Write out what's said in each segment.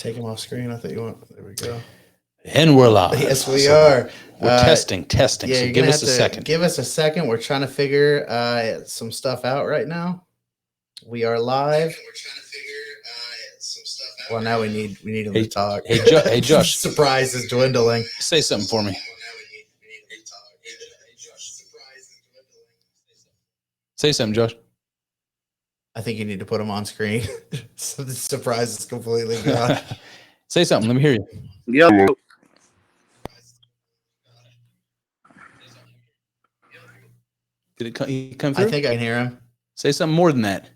Take him off screen. I thought you want. There we go. And we're live. Yes, we are. We're testing. Yeah, So give us a second. Give us a second. We're trying to figure some stuff out right now. We are live. We're trying to figure some stuff out. Well, now we need him to talk. Hey, Josh. Surprise is dwindling. Say something for me. Say something, Josh. I think you need to put him on screen. So the surprise is completely gone. Say something. Let me hear you. Yep. Did it come through? I think I can hear him. Say something more than that.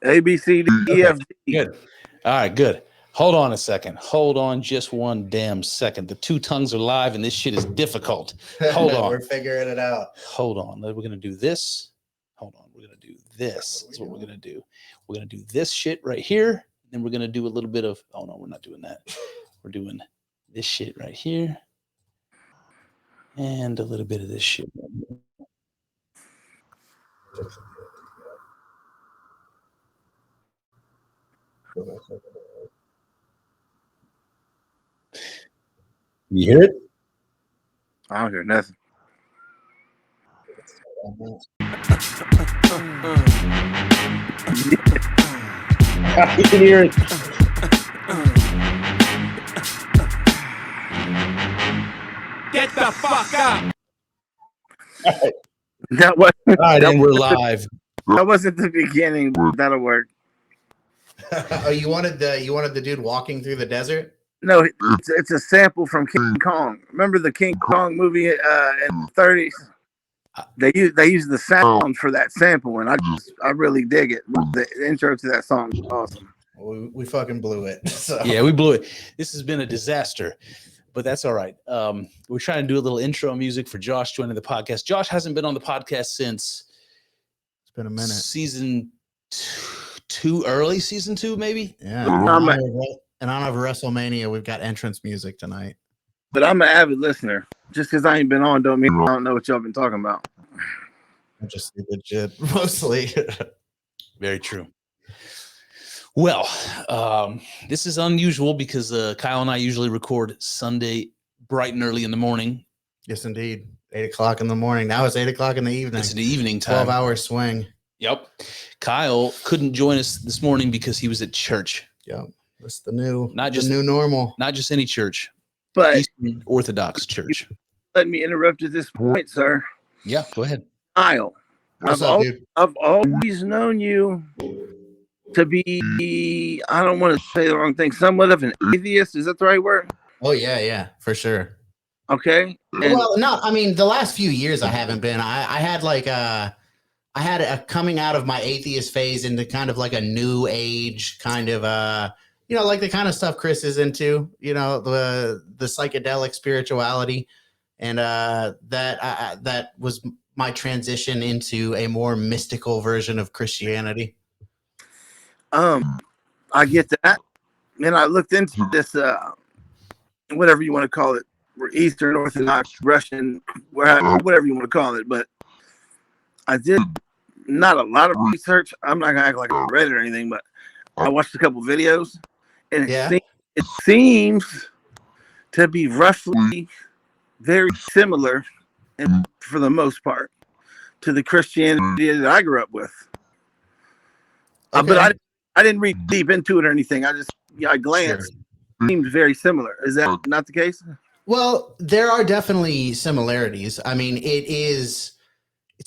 A, B, C, D, E, F, G. Good. All right, good. Hold on a second. Hold on just one damn second. The two tongues are live and this shit is difficult. Hold on. We're figuring it out. Hold on. We're going to do this. Hold on. We're going to do this. That's what we're going to do. We're going to do this shit right here. Then we're going to do a little bit of, oh no, we're not doing that. We're doing this shit right here. And a little bit of this shit right here. You hear it? I don't hear nothing. I can hear it. Get the fuck up! That was All right, and we're live. that wasn't the beginning. But that'll work. Oh, you wanted the dude walking through the desert? No, it's a sample from King Kong. Remember the King Kong movie in the 30s? They use the sound for that sample, and I really dig it. The intro to that song is awesome. We fucking blew it. So. Yeah, we blew it. This has been a disaster, but that's all right. We're trying to do a little intro music for Josh joining the podcast. Josh hasn't been on the podcast since It's been a minute. Season two, early season 2, maybe. Yeah. In honor of WrestleMania, we've got entrance music tonight. But I'm an avid listener. Just because I ain't been on don't mean I don't know what y'all been talking about. I just legit mostly. Very true. Well, this is unusual because Kyle and I usually record Sunday bright and early in the morning. Yes, indeed. 8 o'clock in the morning. Now it's 8 o'clock in the evening. It's the evening time. 12-hour swing. Yep. Kyle couldn't join us this morning because he was at church. Yep. That's the new new normal. Not just any church. But Eastern Orthodox Church. let me interrupt at this point, sir. Yeah, go ahead. Kyle, What's up, dude? I've always known you to be, I don't want to say the wrong thing, somewhat of an atheist. Is that the right word? Oh, yeah, for sure. Okay. And Well, no, I mean, the last few years I haven't been. I had a coming out of my atheist phase into kind of like a new age kind of, like the kind of stuff Chris is into, the psychedelic spirituality. And that was my transition into a more mystical version of Christianity. I get that. And I looked into this, whatever you want to call it, Eastern Orthodox, Russian, whatever you want to call it. But I did not a lot of research. I'm not going to act like I read it or anything, but I watched a couple videos. And it seems to be roughly very similar, and for the most part, to the Christianity that I grew up with. Okay. But I didn't read deep into it or anything. I glanced. Sure. Seems very similar. Is that not the case? Well, there are definitely similarities. I mean, it's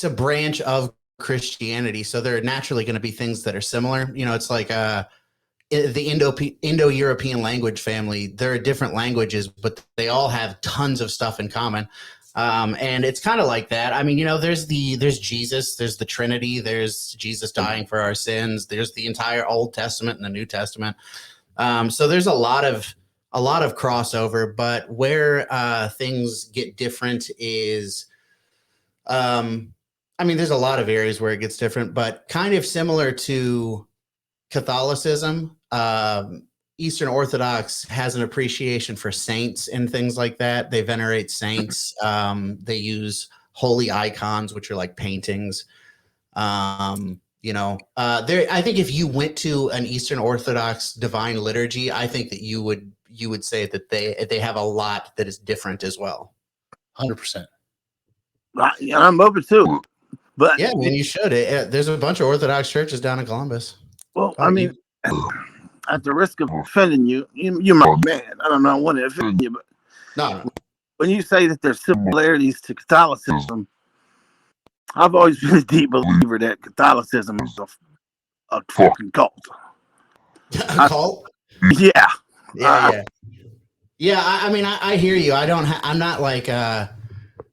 a branch of Christianity, so there are naturally going to be things that are similar. It's like the Indo-European language family. There are different languages, but they all have tons of stuff in common. And it's kind of like that. I mean, there's Jesus, there's the Trinity, there's Jesus dying for our sins, there's the entire Old Testament and the New Testament. So there's a lot of crossover, but where things get different is, there's a lot of areas where it gets different, but kind of similar to Catholicism. Eastern Orthodox has an appreciation for saints and things like that. They venerate saints. They use holy icons, which are like paintings. I think if you went to an Eastern Orthodox divine liturgy, I think that you would say that they have a lot that is different as well. 100%. And I'm open too. But yeah, man, you should. There's a bunch of Orthodox churches down in Columbus. Well, I mean, at the risk of offending you, you're my man. I don't know. I want to offend you, but no. When you say that there's similarities to Catholicism, I've always been a deep believer that Catholicism is a fucking cult. A cult? Yeah. Yeah. I mean, I hear you. I'm not like a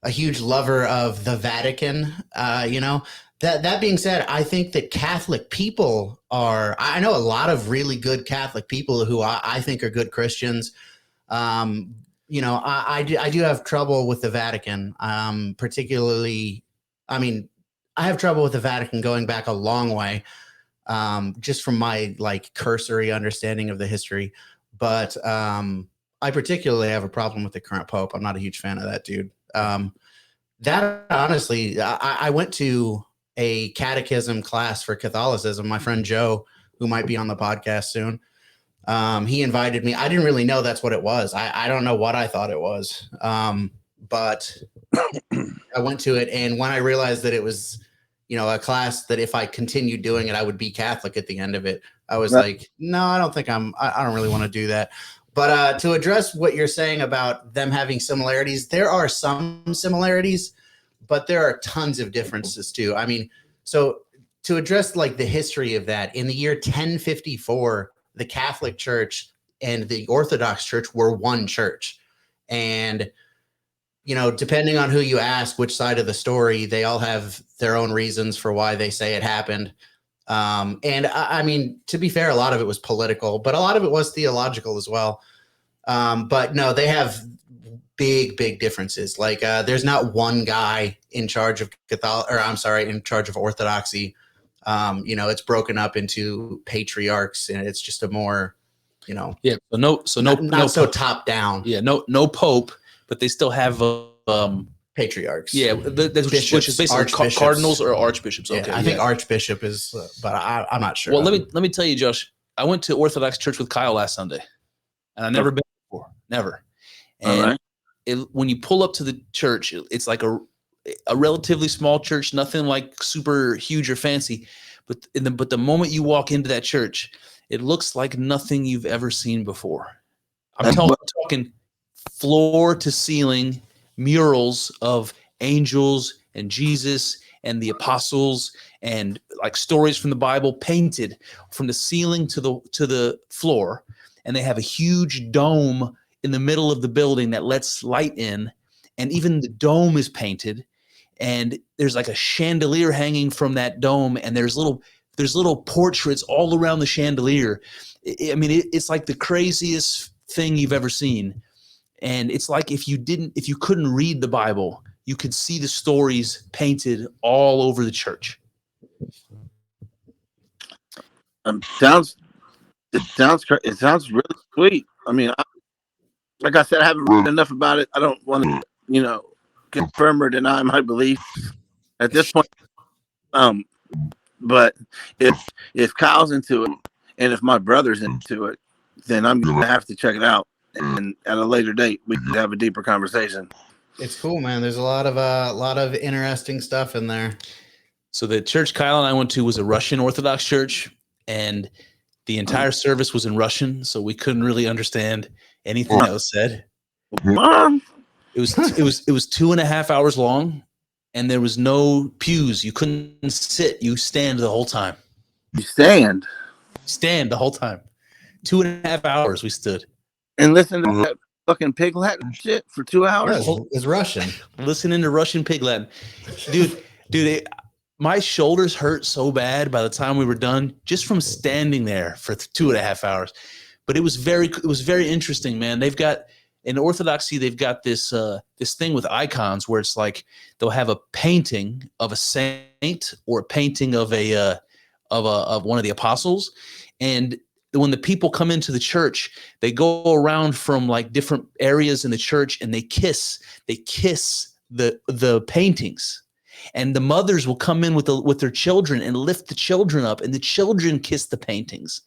huge lover of the Vatican. That being said, I think that Catholic people I know a lot of really good Catholic people who I think are good Christians. I do have trouble with the Vatican, particularly. I mean, I have trouble with the Vatican going back a long way, just from my like cursory understanding of the history. But I particularly have a problem with the current Pope. I'm not a huge fan of that dude. That honestly, I went to a catechism class for Catholicism. My friend Joe, who might be on the podcast soon, he invited me. I didn't really know that's what it was. I don't know what I thought it was. But I went to it, and when I realized that it was, a class that if I continued doing it, I would be Catholic at the end of it, I was like, no, I don't think I don't really want to do that. But to address what you're saying about them having similarities, there are some similarities, but there are tons of differences too. I mean, so to address like the history of that, in the year 1054, the Catholic Church and the Orthodox Church were one church. And, depending on who you ask, which side of the story, they all have their own reasons for why they say it happened. And I mean, to be fair, a lot of it was political, but a lot of it was theological as well. But no, they have big differences. Like there's not one guy in charge of in charge of Orthodoxy. It's broken up into patriarchs, and it's just a more, not so top down. Yeah, no pope, but they still have patriarchs. Yeah, which is basically cardinals or archbishops. Okay, yeah, I think archbishop is, but I'm not sure. Well, let me tell you, Josh. I went to Orthodox church with Kyle last Sunday, and I've never been before, never. And when you pull up to the church, it's like a relatively small church, nothing like super huge or fancy. But the moment you walk into that church, it looks like nothing you've ever seen before. I'm talking floor to ceiling murals of angels and Jesus and the apostles and like stories from the Bible painted from the ceiling to the floor. And they have a huge dome in the middle of the building that lets light in. And even the dome is painted. And there's like a chandelier hanging from that dome. And there's little portraits all around the chandelier. I mean, it's like the craziest thing you've ever seen. And it's like if you couldn't read the Bible, you could see the stories painted all over the church. It sounds really sweet. I mean, like I said, I haven't read enough about it. I don't want to, confirm or deny my beliefs at this point. But if Kyle's into it and if my brother's into it, then I'm gonna have to check it out. And at a later date, we can have a deeper conversation. It's cool, man. There's a lot of interesting stuff in there. So the church Kyle and I went to was a Russian Orthodox church, and the entire service was in Russian, so we couldn't really understand anything that was said. It was 2.5 hours long, and there was no pews. You couldn't sit. You stand the whole time. You stand the whole time. 2.5 hours we stood. And listen to that fucking pig Latin shit for 2 hours. Yeah, it's Russian. Listening to Russian pig Latin, dude. My shoulders hurt so bad by the time we were done, just from standing there for 2.5 hours. But it was very interesting, man. They've got in Orthodoxy, they've got this thing with icons where it's like they'll have a painting of a saint or a painting of of one of the apostles, and when the people come into the church, they go around from like different areas in the church and they kiss the paintings. And the mothers will come in with their children and lift the children up, and the children kiss the paintings.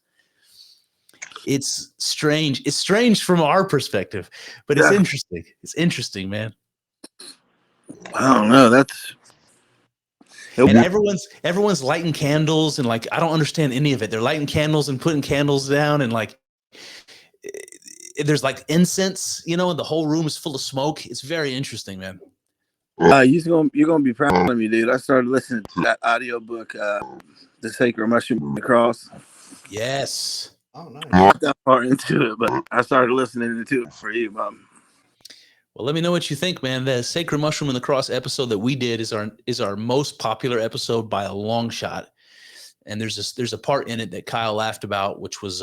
It's strange. It's strange from our perspective, but it's interesting. It's interesting, man. I don't know. That's and everyone's lighting candles, and like I don't understand any of it. They're lighting candles and putting candles down, and like there's like incense, you know, and the whole room is full of smoke. It's very interesting, man. You're gonna be proud of me, dude. I started listening to that audio book, The Sacred Mushroom and the Cross. Yes. Oh, nice. I'm not that far into it, but I started listening to it for you, Bob. Well, let me know what you think, man. The Sacred Mushroom and the Cross episode that we did is our most popular episode by a long shot. And there's a part in it that Kyle laughed about, which was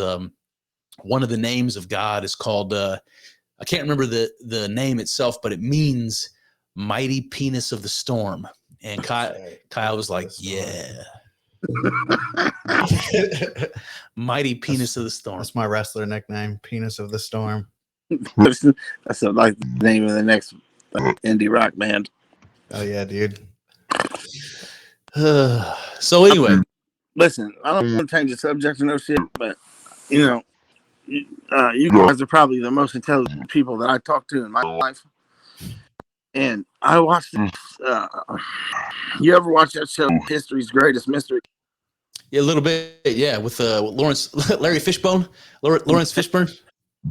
one of the names of God is called I can't remember the name itself, but it means mighty penis of the storm. And Kyle was like, yeah. Mighty penis of the storm. That's my wrestler nickname, Penis of the Storm. That's like the name of the next indie rock band. Oh yeah, dude. So anyway, listen, I don't want to change the subject or no shit, but you know, you guys are probably the most intelligent people that I talk to in my life. And I watched this. You ever watch that show, History's Greatest Mystery? Yeah, a little bit. Yeah, with Larry Fishbone, Lawrence Fishburne.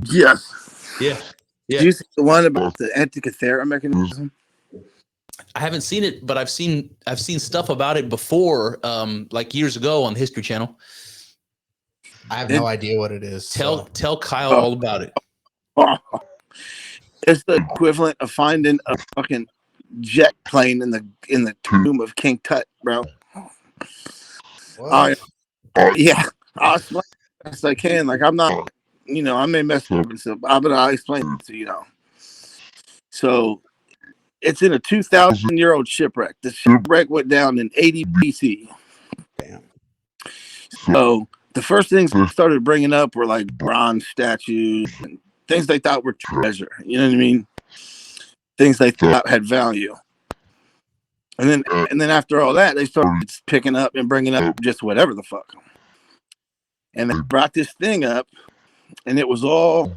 Yes. Yeah. Did you see the one about the Antikythera mechanism? I haven't seen it, but I've seen stuff about it before, like years ago on the History Channel. I have no idea what it is. Tell Kyle all about it. It's the equivalent of finding a fucking jet plane in the tomb of King Tut, bro. Yeah, I'll explain as best I can. Like I'm not, you know, I may mess up and stuff, but I'll explain it to you know. So it's in a 2,000-year-old shipwreck. The shipwreck went down in 80 BC. Damn. So the first things we started bringing up were like bronze statues and things they thought were treasure. You know what I mean? Things they thought had value. And then after all that, they started picking up and bringing up just whatever the fuck. And they brought this thing up, and it was all,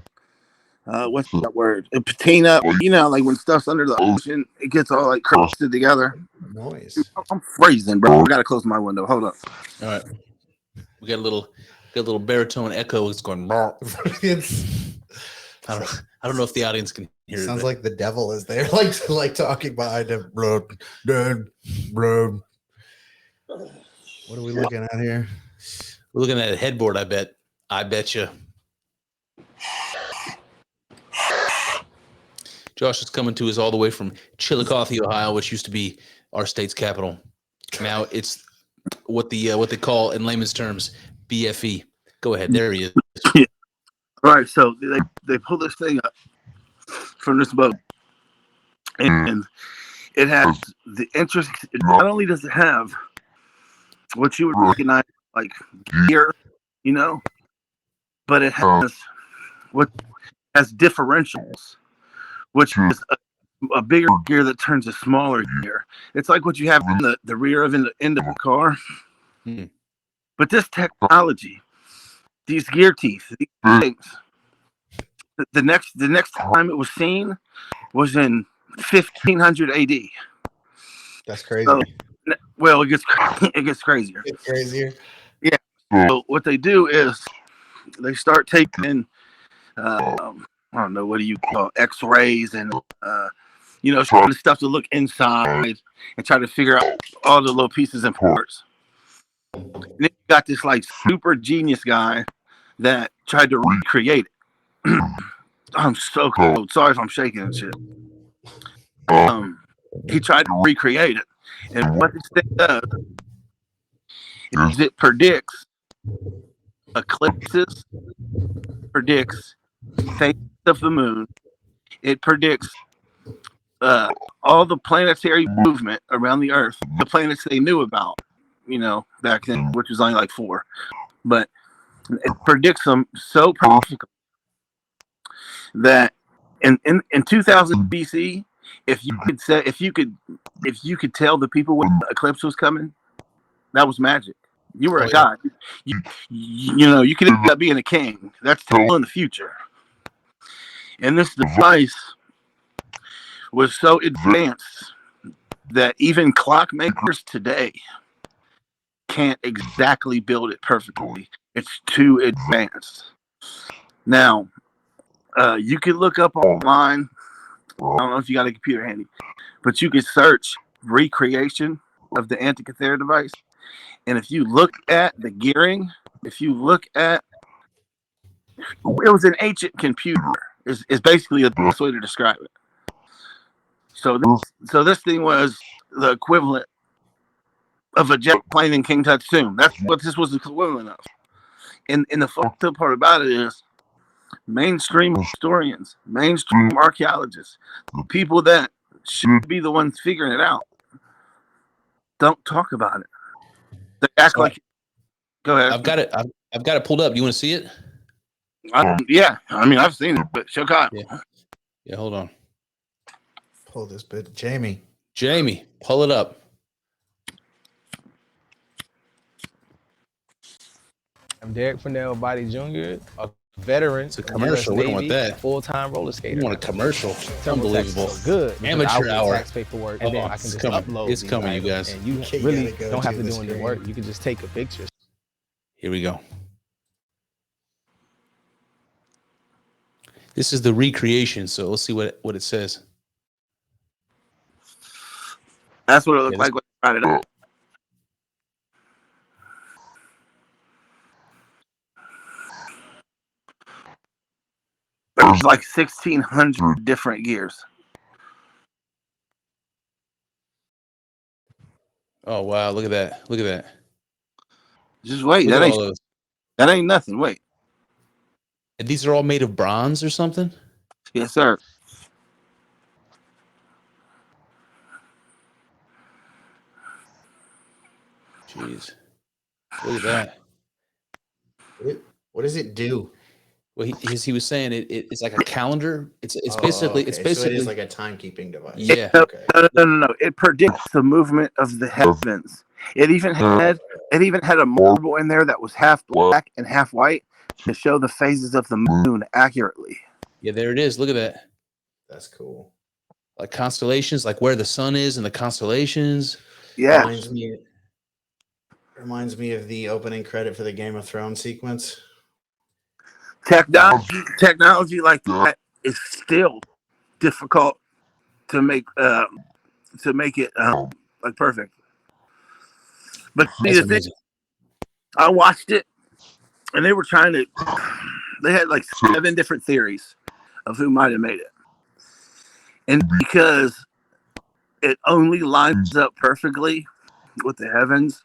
what's that word? A patina. You know, like when stuff's under the ocean, it gets all like crusted together. Noise. I'm freezing, bro. I gotta close my window. Hold up. All right. We got a little baritone echo. It's going. I don't know if the audience can hear it. Sounds like the devil is there, like talking behind him. What are we looking at here? We're looking at a headboard. I bet you. Josh is coming to us all the way from Chillicothe, Ohio, which used to be our state's capital. Now it's what they call in layman's terms BFE. Go ahead. There he is. All right, so they pull this thing up from this boat, and it has the interest. Not only does it have what you would recognize like gear, you know, but it has differentials, which is a bigger gear that turns a smaller gear. It's like what you have in the rear of the end of a car. But this technology, these gear teeth, these things. The next time it was seen was in 1500 AD. That's crazy. So, well, it gets crazier. It's crazier. Yeah. So what they do is they start taking, I don't know, what do you call X-rays and you know, stuff to look inside and try to figure out all the little pieces and parts. And then you got this like super genius guy that tried to recreate it. I'm so cold. Sorry if I'm shaking and shit. He tried to recreate it, and what this thing does is it predicts eclipses, predicts phases of the moon. It predicts all the planetary movement around the Earth, the planets they knew about, you know, back then, which was only like 4, but it predicts them so perfectly that in 2000 BC, if you could say, if you could tell the people when the eclipse was coming, that was magic. You were a god. You know, you could end up being a king. That's telling the future. And this device was so advanced that even clockmakers today can't exactly build it perfectly. It's too advanced. Now, you can look up online. I don't know if you got a computer handy, but you can search recreation of the Antikythera device. And if you look at the gearing, if you look at, it was an ancient computer. Is basically the best way to describe it. So this thing was the equivalent of a jet plane in King Tut's tomb. That's what this was the equivalent of. And the fucked up part about it is mainstream historians, mainstream archaeologists, the people that should be the ones figuring it out, don't talk about it. They act like. Go ahead. I've got it. I've got it pulled up. You want to see it? Yeah, I mean, I've seen it, but show Kyle. Yeah, hold on. Pull this bit, Jamie, pull it up. I'm Derek Fennell Body Jr., a veteran. It's a commercial. We don't want that. Full-time roller skater. You want a commercial? Unbelievable. So good. Amateur hour. Tax paperwork, and then I can just upload. It's coming, you guys. And you really don't have to do any work. You can just take a picture. Here we go. This is the recreation, so let's see what it says. That's what it looked like when I tried it out. There's like 1,600 different gears. Oh wow! Look at that! Look at that! Just wait. Look That ain't nothing. Wait. And these are all made of bronze or something? Yes, sir. Jeez. Look at that. what does it do? Well, he was saying it's like a calendar. It's basically okay. it's basically so it is like a timekeeping device. Yeah. Okay. No. It predicts the movement of the heavens. It even had a marble in there that was half black and half white to show the phases of the moon accurately. Yeah, there it is. Look at that. That's cool. Like constellations, like where the sun is and the constellations. Yeah. Reminds me of the opening credit for the Game of Thrones sequence. Technology like that is still difficult to make it like perfect. But see, the thing, I watched it, and they were trying to. They had like 7 different theories of who might have made it, and because it only lines up perfectly with the heavens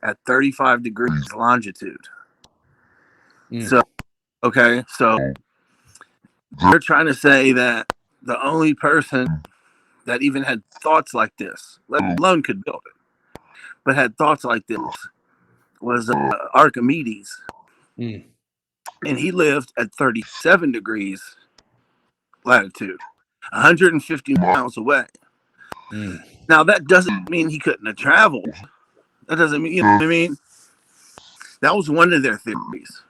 at 35 degrees longitude. So, okay, so they're trying to say that the only person that even had thoughts like this, let alone could build it, but had thoughts like this was Archimedes. And he lived at 37 degrees latitude, 150 miles away. Now, that doesn't mean he couldn't have traveled. That doesn't mean, you know what I mean? That was one of their theories.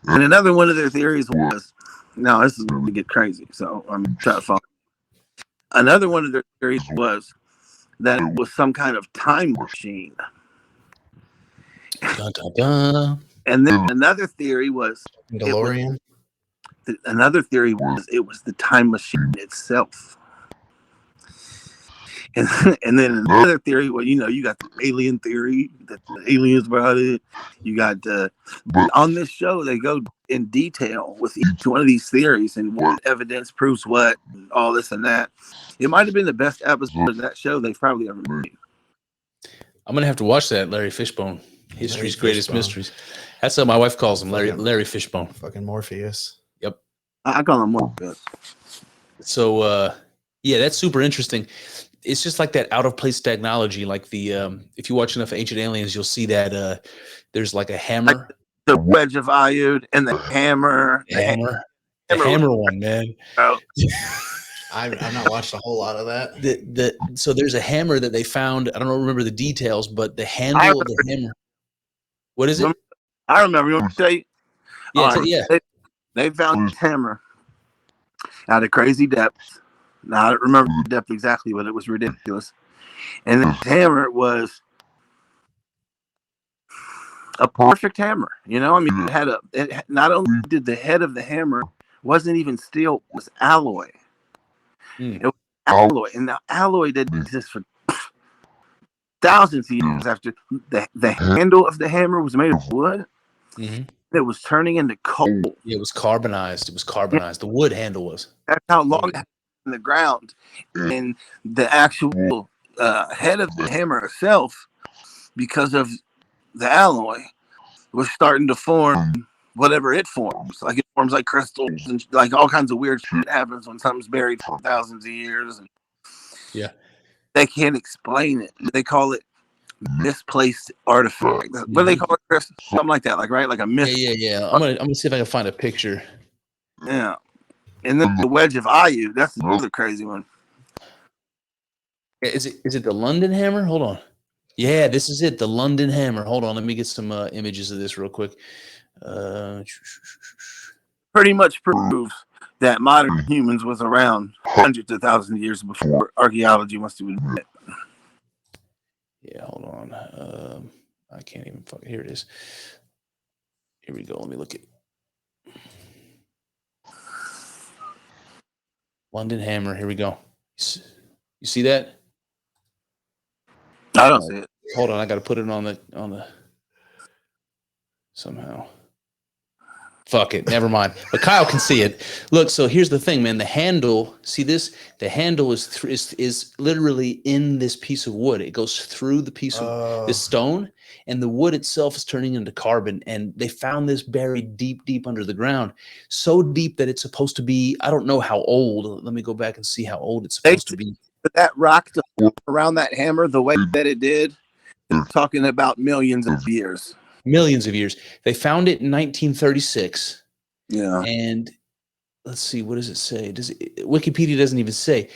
And another one of their theories was, now this is going to get crazy, so I'm trying to follow. Another one of their theories was that it was some kind of time machine. Dun, dun, dun. And then another theory was DeLorean. It was the time machine itself. And then another theory, well, you know, you got the alien theory that the aliens brought it. You got on this show they go in detail with each one of these theories and what evidence proves what, and all this and that. It might have been the best episode of that show they've probably ever made. I'm gonna have to watch that. Larry Fishbone, History's Greatest Mysteries. That's what my wife calls him, Larry Fishbone. Fucking Morpheus. Yep. I call him Morpheus. So yeah, that's super interesting. It's just like that out of place technology. Like the if you watch enough Ancient Aliens, you'll see that there's like a hammer, like the wedge of Iud, and the hammer. The hammer one, man. Oh. I've not watched a whole lot of that. So there's a hammer that they found. I don't remember the details, but the handle of the hammer. What is it? I remember. You want to say? Yeah, yeah. They found this hammer at a crazy depth. Now I don't remember the depth exactly, but it was ridiculous. And this hammer was a perfect hammer. You know, I mean, not only did the head of the hammer wasn't even steel, it was alloy. It was alloy, and the alloy didn't exist for thousands of years after the handle of the hammer was made of wood. Mm-hmm. It was turning into coal. It was carbonized. It was carbonized. The wood handle was. That's how long it had in the ground. And the actual head of the hammer itself, because of the alloy, was starting to form whatever it forms. Like it forms like crystals and like all kinds of weird shit happens when something's buried for thousands of years. And yeah. They can't explain it. They call it misplaced artifact. What do they call it, Chris? Something like that, like right? Like a Yeah. I'm gonna see if I can find a picture. Yeah. And then the wedge of Ayu, that's another crazy one. Is it the London hammer? Hold on. Yeah, this is it. The London hammer. Hold on. Let me get some images of this real quick. Pretty much proves that modern humans was around hundreds of thousands of years before archaeology wants to admit. Yeah, hold on. I can't even fucking. Here it is. Here we go. Let me look at London hammer. Here we go. You see that? I don't see it. Hold on, I got to put it on the somehow. Fuck it, never mind. But Kyle can see it. Look, so here's the thing, man. The handle, see this? The handle is literally in this piece of wood. It goes through the piece of this stone, and the wood itself is turning into carbon. And they found this buried deep, deep under the ground, so deep that it's supposed to be. I don't know how old. Let me go back and see how old it's supposed to be. That rock around that hammer, the way that it did, they're talking about millions of years. Millions of years. They found it in 1936. Yeah. And let's see, what does it say? Wikipedia doesn't even say.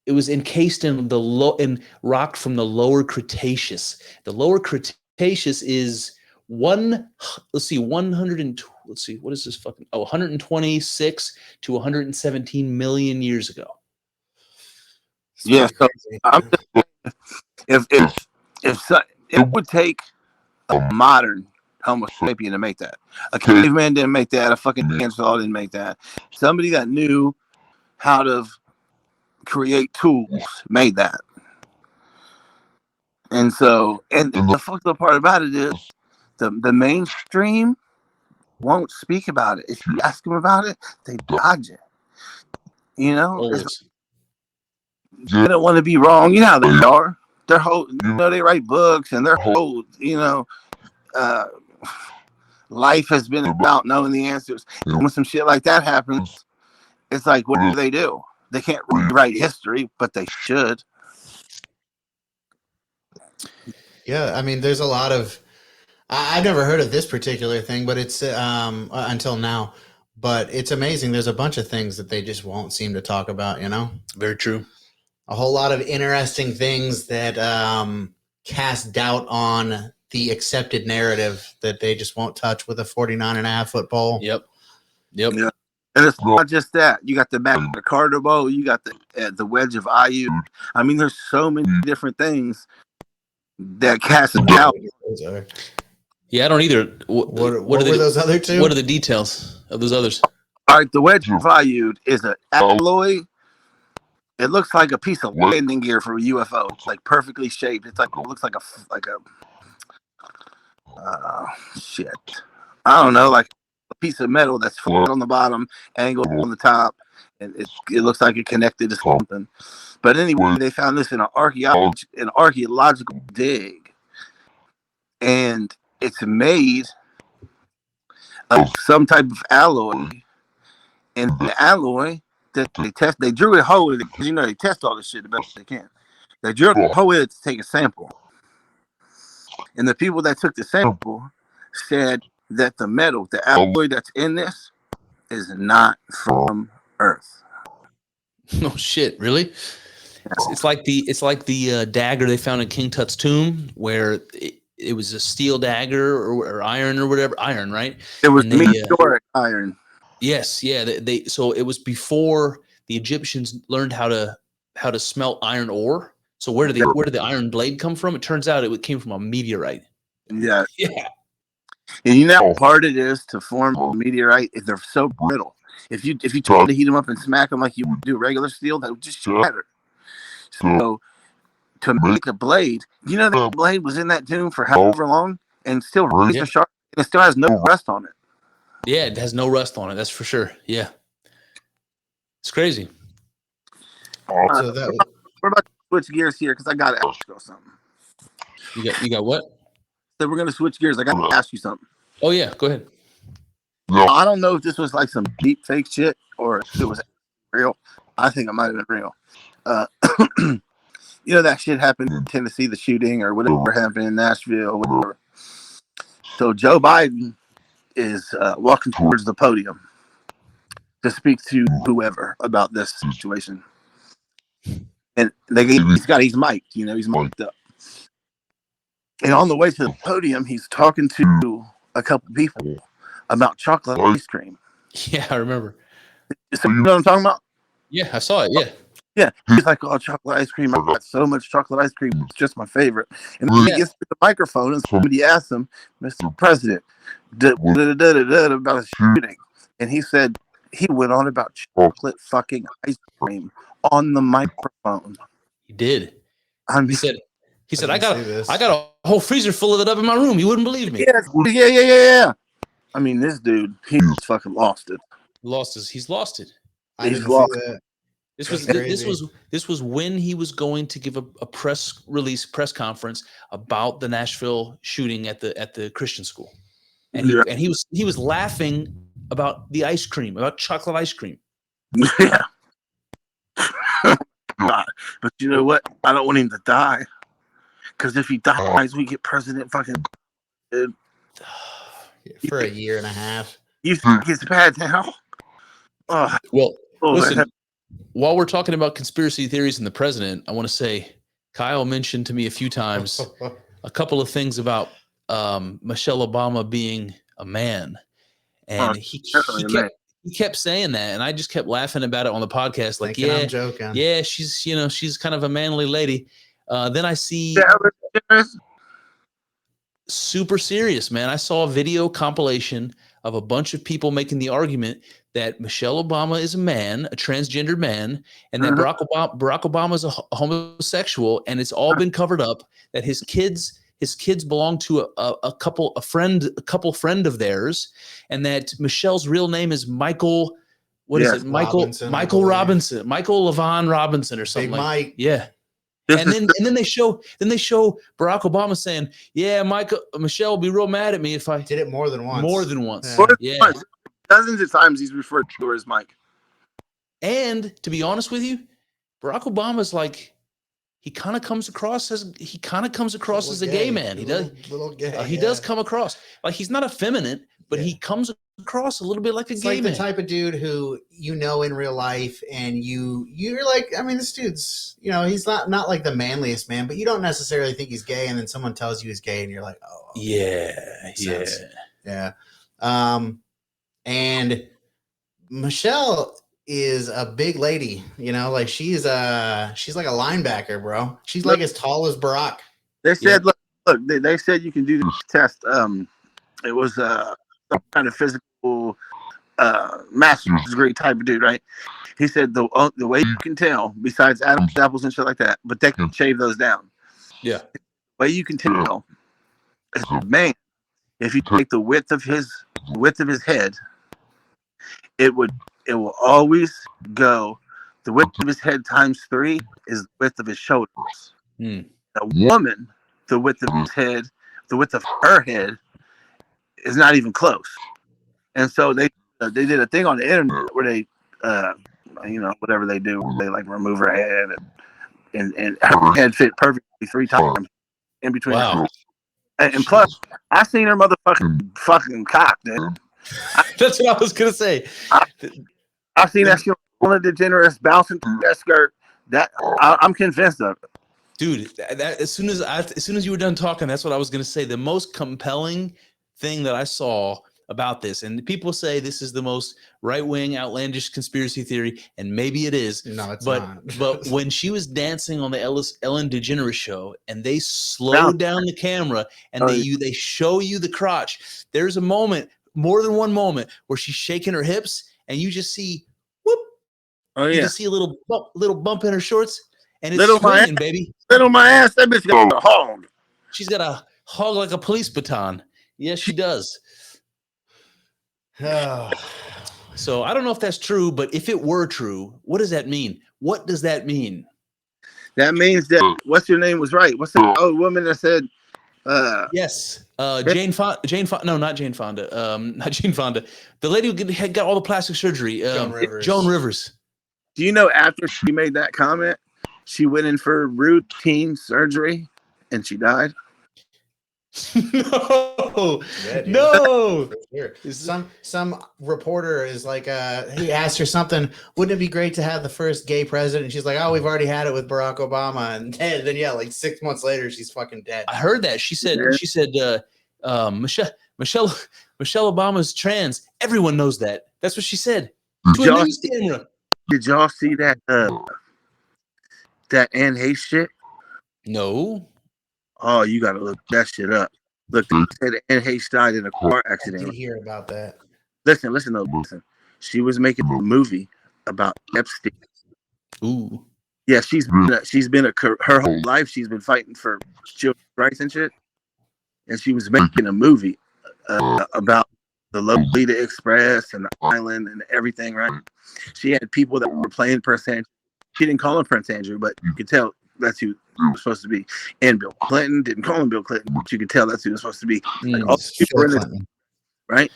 It was encased in in rock from the lower Cretaceous. The lower Cretaceous is 126 to 117 million years ago. Yeah. So if it would take a modern Homo sapien to make that. A caveman didn't make that. A fucking Neanderthal didn't make that. Somebody that knew how to create tools made that. And so, and the fucked up part about it is the mainstream won't speak about it. If you ask them about it, they dodge it. You know, they don't want to be wrong. You know how they are. They're whole, you know, they write books and their whole, you know, life has been about knowing the answers. And when some shit like that happens, it's like, what do? They can't rewrite history, but they should. Yeah, I mean, there's a lot of. I've never heard of this particular thing, but it's until now. But it's amazing. There's a bunch of things that they just won't seem to talk about. You know, very true. A whole lot of interesting things that cast doubt on the accepted narrative that they just won't touch with a 49.5 foot pole. Yep. Yeah. And it's not just that. You got the Magna Carta bow. You got the wedge of Ayu. I mean, there's so many different things that cast doubt. Yeah, I don't either. What are those other two? What are the details of those others? All right, the wedge of Ayu is an alloy. It looks like a piece of landing gear for a UFO. It's like perfectly shaped. It's like it looks like a shit. I don't know, like a piece of metal that's flat on the bottom, angled on the top, and it looks like it connected to something. But anyway, they found this in an archaeological dig, and it's made of some type of alloy, and the alloy that they drew a hole in it because, you know, they test all this shit the best they can. They drew a hole in it to take a sample, and the people that took the sample said that the metal, the alloy that's in this, is not from Earth. Oh shit! Really? It's like the dagger they found in King Tut's tomb, where it was a steel dagger or iron or whatever. Iron, right? It was And they, meteoric iron. yes, yeah. They so it was before the Egyptians learned how to smelt iron ore. So where did the iron blade come from? It turns out it came from a meteorite. Yeah. Yeah. And you know how hard it is to form a meteorite if they're so brittle. If you try to heat them up and smack them like you would do regular steel, that would just shatter. So to make a blade, you know that blade was in that tomb for however long and still razor sharp, and it still has no rust on it. Yeah, it has no rust on it. That's for sure. Yeah, it's crazy. So that We're about to switch gears here because I got to ask you something. You got what? So we're going to switch gears. I got to ask you something. Oh yeah, go ahead. I don't know if this was like some deep fake shit or if it was real. I think it might have been real. You know that shit happened in Tennessee, the shooting or whatever happened in Nashville, whatever. So Joe Biden is walking towards the podium to speak to whoever about this situation. And he's mic'd, you know, he's mic'd up. And on the way to the podium, he's talking to a couple people about chocolate ice cream. Yeah, I remember. So you know what I'm talking about? Yeah, I saw it. Yeah. Yeah, he's like, oh, chocolate ice cream. I got so much chocolate ice cream. It's just my favorite. And then he gets to the microphone and somebody asks him, Mr. President, about a shooting. And he said he went on about chocolate fucking ice cream on the microphone. He did. I mean, he said, I got a whole freezer full of it up in my room. You wouldn't believe me. Yeah. I mean, this dude, he's fucking lost it. He's lost it. He's lost it. This was when he was going to give a press conference about the Nashville shooting at the Christian school, and he was laughing about the ice cream, about chocolate ice cream. Yeah. But you know what? I don't want him to die, because if he dies, we get President fucking for a year and a half. You think it's bad now? Well, listen. While we're talking about conspiracy theories and the president, I want to say Kyle mentioned to me a few times a couple of things about Michelle Obama being a man, and he kept saying that, and I just kept laughing about it on the podcast. Like, I'm joking. Yeah, she's kind of a manly lady. Then I see super serious, man. I saw a video compilation of a bunch of people making the argument that Michelle Obama is a man, a transgendered man, and that Barack Obama is a homosexual, and it's all been covered up. That his kids belong to a couple friend of theirs, and that Michelle's real name is Michael. What is it? Michael Robinson, Michael Levon Robinson, or something. Big Mike. Yeah. And then they show Barack Obama saying, "Yeah, Michelle will be real mad at me if I did it more than once." More than once. Yeah. Dozens of times he's referred to her as Mike. And to be honest with you, Barack Obama's like, he kind of comes across as a gay man. He does come across like he's not effeminate, but he comes across a little bit like a gay man. The type of dude who you know in real life, and you're like, I mean, this dude's, you know, he's not like the manliest man, but you don't necessarily think he's gay, and then someone tells you he's gay, and you're like, oh, yeah. And Michelle is a big lady, you know, like she's like a linebacker, bro. She's like as tall as Barack. They said, look, they said you can do this test. It was some kind of physical master's degree type of dude, right? He said the way you can tell, besides Adam's apples and shit like that, but they can shave those down. Yeah. The way you can tell is, man, if you take the width of his head, it will always go, the width of his head times 3 is the width of his shoulders. A woman, the width of her head is not even close. And so they did a thing on the internet where they whatever they do, they like remove her head and her head fit perfectly 3 times in between. Wow. And plus, I seen her fucking cock, dude. That's what I was gonna say. I seen that shit Ellen DeGeneres bouncing through that skirt. I'm convinced of it. Dude, that as soon as you were done talking, that's what I was going to say. The most compelling thing that I saw about this, and people say this is the most right-wing, outlandish conspiracy theory, and maybe it is. No, it's but not. but when she was dancing on the Ellen DeGeneres show, and they slowed down the camera, and they show you the crotch. There's a moment, more than one moment, where she's shaking her hips, and you just see, whoop. Oh yeah. You just see a little bump in her shorts, and it's Little swinging, baby. Little my ass, that bitch got a hog. She's got a hog like a police baton. Yes, she does. So I don't know if that's true, but if it were true, what does that mean? What does that mean? That means that what's your name was right. What's the old woman that said? Yes, Jane Fonda. No, not Jane Fonda. Not Jane Fonda. The lady who had got all the plastic surgery. Joan Rivers. Do you know after she made that comment, she went in for routine surgery and she died? No, Yeah, no. Some reporter is like, he asked her something. Wouldn't it be great to have the first gay president? And she's like, oh, we've already had it with Barack Obama. And then yeah, like 6 months later, she's fucking dead. I heard that. She said, Michelle Obama's trans. Everyone knows that. That's what she said to a news camera. Did y'all see that that Anne Hayes shit? No. Oh, you gotta look that shit up. Look, they said Anne Hayes died in a car accident. I did hear about that. Listen. She was making a movie about Epstein. Ooh. Yeah, she's been her whole life. She's been fighting for children's rights and shit. And she was making a movie about the Lolita Express and the island and everything. Right? She had people that were playing Prince Andrew. She didn't call him Prince Andrew, but you could tell that's who it was supposed to be. And Bill Clinton didn't call him Bill Clinton, but you could tell that's who it was supposed to be. Like all people in this, right?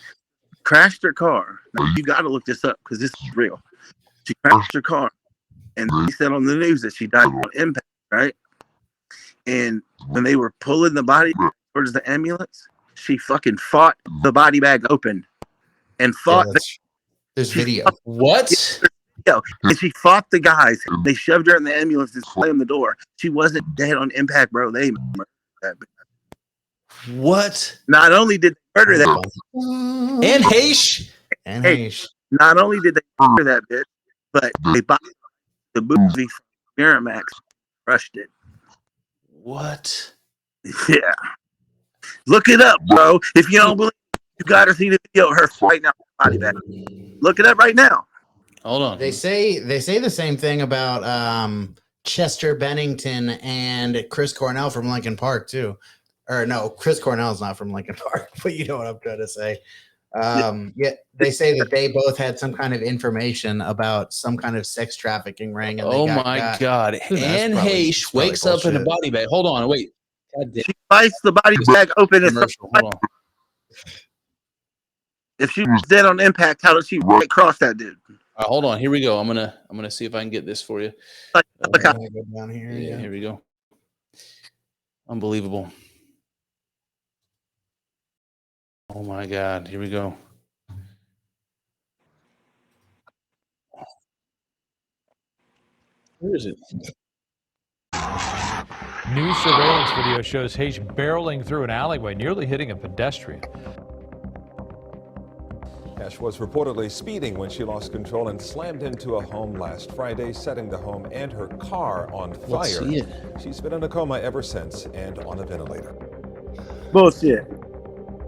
Crashed her car. Now, you got to look this up because this is real. She crashed her car, and they said on the news that she died on impact, right? And when they were pulling the body towards the ambulance, she fucking fought the body bag open and fought. There's video. What? And she fought the guys. They shoved her in the ambulance and slammed the door. She wasn't dead on impact, bro. They murdered that bitch. What? Not only did they murder that, Anne Hayes. Not only did they murder that bitch, but they bought the movie from Miramax, crushed it. What? Yeah. Look it up, bro. If you don't believe it, you gotta see the video of her right now. Body bag. Look it up right now. Hold on. They say the same thing about Chester Bennington and Chris Cornell from Linkin Park too. Or no, Chris Cornell's not from Linkin Park, but you know what I'm trying to say. Yeah, they say that they both had some kind of information about some kind of sex trafficking ring. And oh my God. Anne Hayes wakes up in a body bag. Hold on, wait. She bites the body bag open. Hold on. If she was dead on impact, how did she right cross that dude? Hold on. Here we go. I'm gonna see if I can get this for you. Down here, yeah, here we go. Unbelievable. Oh my God. Here we go. Where is it? New surveillance video shows Hayes barreling through an alleyway, nearly hitting a pedestrian. Ash was reportedly speeding when she lost control and slammed into a home last Friday, setting the home and her car on fire. She's been in a coma ever since and on a ventilator. Bullshit.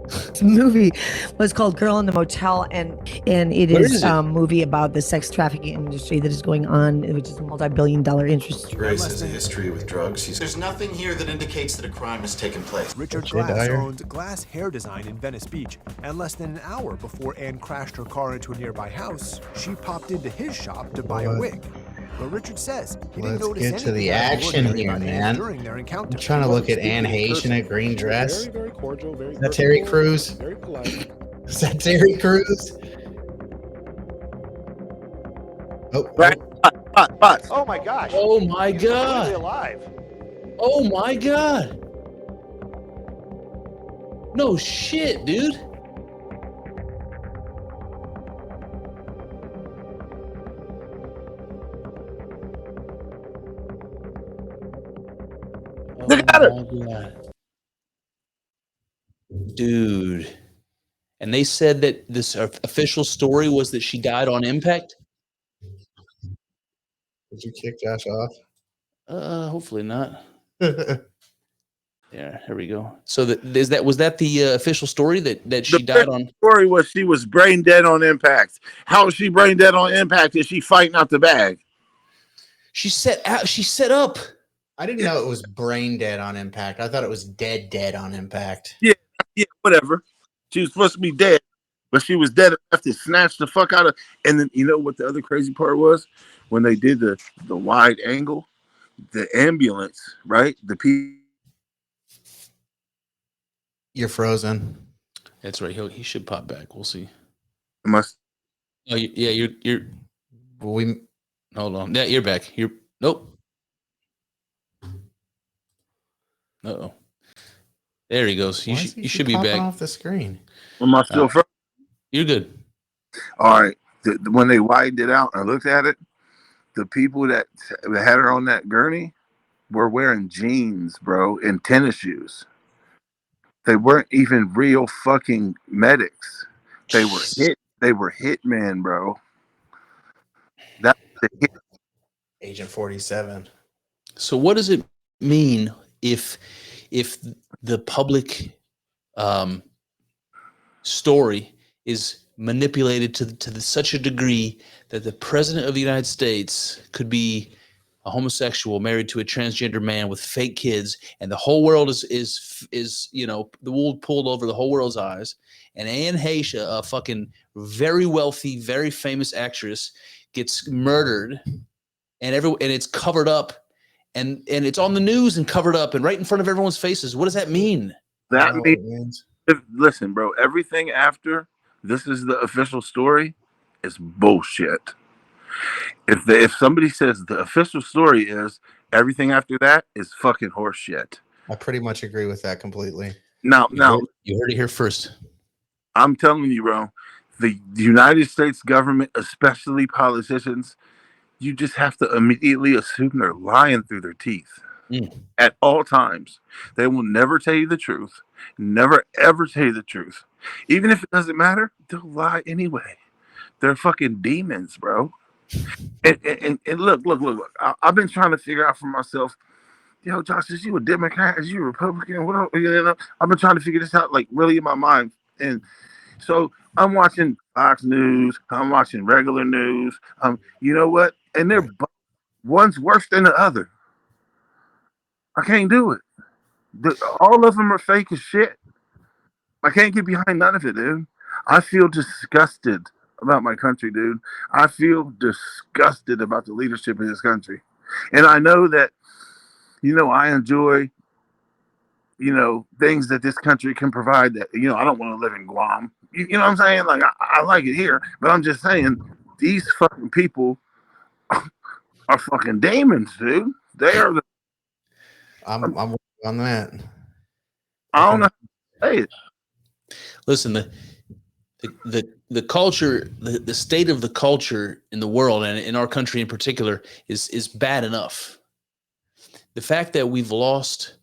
The movie was called Girl in the Motel, and it is a movie about the sex trafficking industry that is going on, which is a multi-billion-dollar industry. Grace has a history with drugs. There's nothing here that indicates that a crime has taken place. Richard Glass owned Glass Hair Design in Venice Beach, and less than an hour before Anne crashed her car into a nearby house, she popped into his shop to buy a wig. But Richard says he didn't notice anything. Let's get to the action here, man. I'm trying to look at Anne Hayes in a green dress. Very cordial, very Is that Terry Crews? Very polite. Is that Terry Crews? Oh, Oh my gosh. Oh my God. He's alive. Oh my God. No shit, dude. got her. Oh, God. Dude. And they said that this official story was that she died on impact? Did you kick Josh off? Hopefully not. Yeah, here we go. So was that the official story that she died on? The story was she was brain dead on impact. How is she brain dead on impact? Is she fighting out the bag? She set up. I didn't know it was brain dead on impact. I thought it was dead on impact. Yeah, whatever. She was supposed to be dead, but she was dead enough to snatch the fuck out of. And then you know what the other crazy part was? When they did the wide angle, the ambulance, right? The people. You're frozen. That's right. He should pop back. We'll see. Must. Oh yeah, you're. We hold on. Yeah, you're back. Nope. Uh-oh. There he goes. You should be back off the screen. Am I still frozen? You're good. All right. When they widened it out, I looked at it. The people that had her on that gurney were wearing jeans, bro, and tennis shoes. They weren't even real fucking medics. They were hitmen, bro. That was the hit. Agent 47. So what does it mean if the public story is manipulated to such a degree that the president of the United States could be a homosexual married to a transgender man with fake kids, and the whole world is the wool pulled over the whole world's eyes, and Anne Heche, a fucking very wealthy, very famous actress, gets murdered, and it's covered up, and it's on the news and covered up and right in front of everyone's faces. What does that mean? That means, listen, bro, everything after this is the official story is bullshit. If somebody says the official story is everything after that is fucking horse shit. I pretty much agree with that completely. Now, you heard it here first. I'm telling you, bro, the United States government, especially politicians, you just have to immediately assume they're lying through their teeth at all times. They will never tell you the truth. Never, ever tell you the truth. Even if it doesn't matter, they'll lie anyway. They're fucking demons, bro. And look. I've been trying to figure out for myself, yo, Josh, is you a Democrat? Is you a Republican? What? I've been trying to figure this out, like, really in my mind. And so I'm watching Fox News. I'm watching regular news. You know what? And they're one's worse than the other. I can't do it. All of them are fake as shit. I can't get behind none of it, dude. I feel disgusted about my country, dude. I feel disgusted about the leadership in this country. And I know that, I enjoy, things that this country can provide that, I don't want to live in Guam. You know what I'm saying? Like, I like it here, but I'm just saying these fucking people are fucking demons, dude. They are the... I'm working on that. I don't know how to say it. Listen, the culture, the state of the culture in the world and in our country in particular is bad enough. The fact that we've lost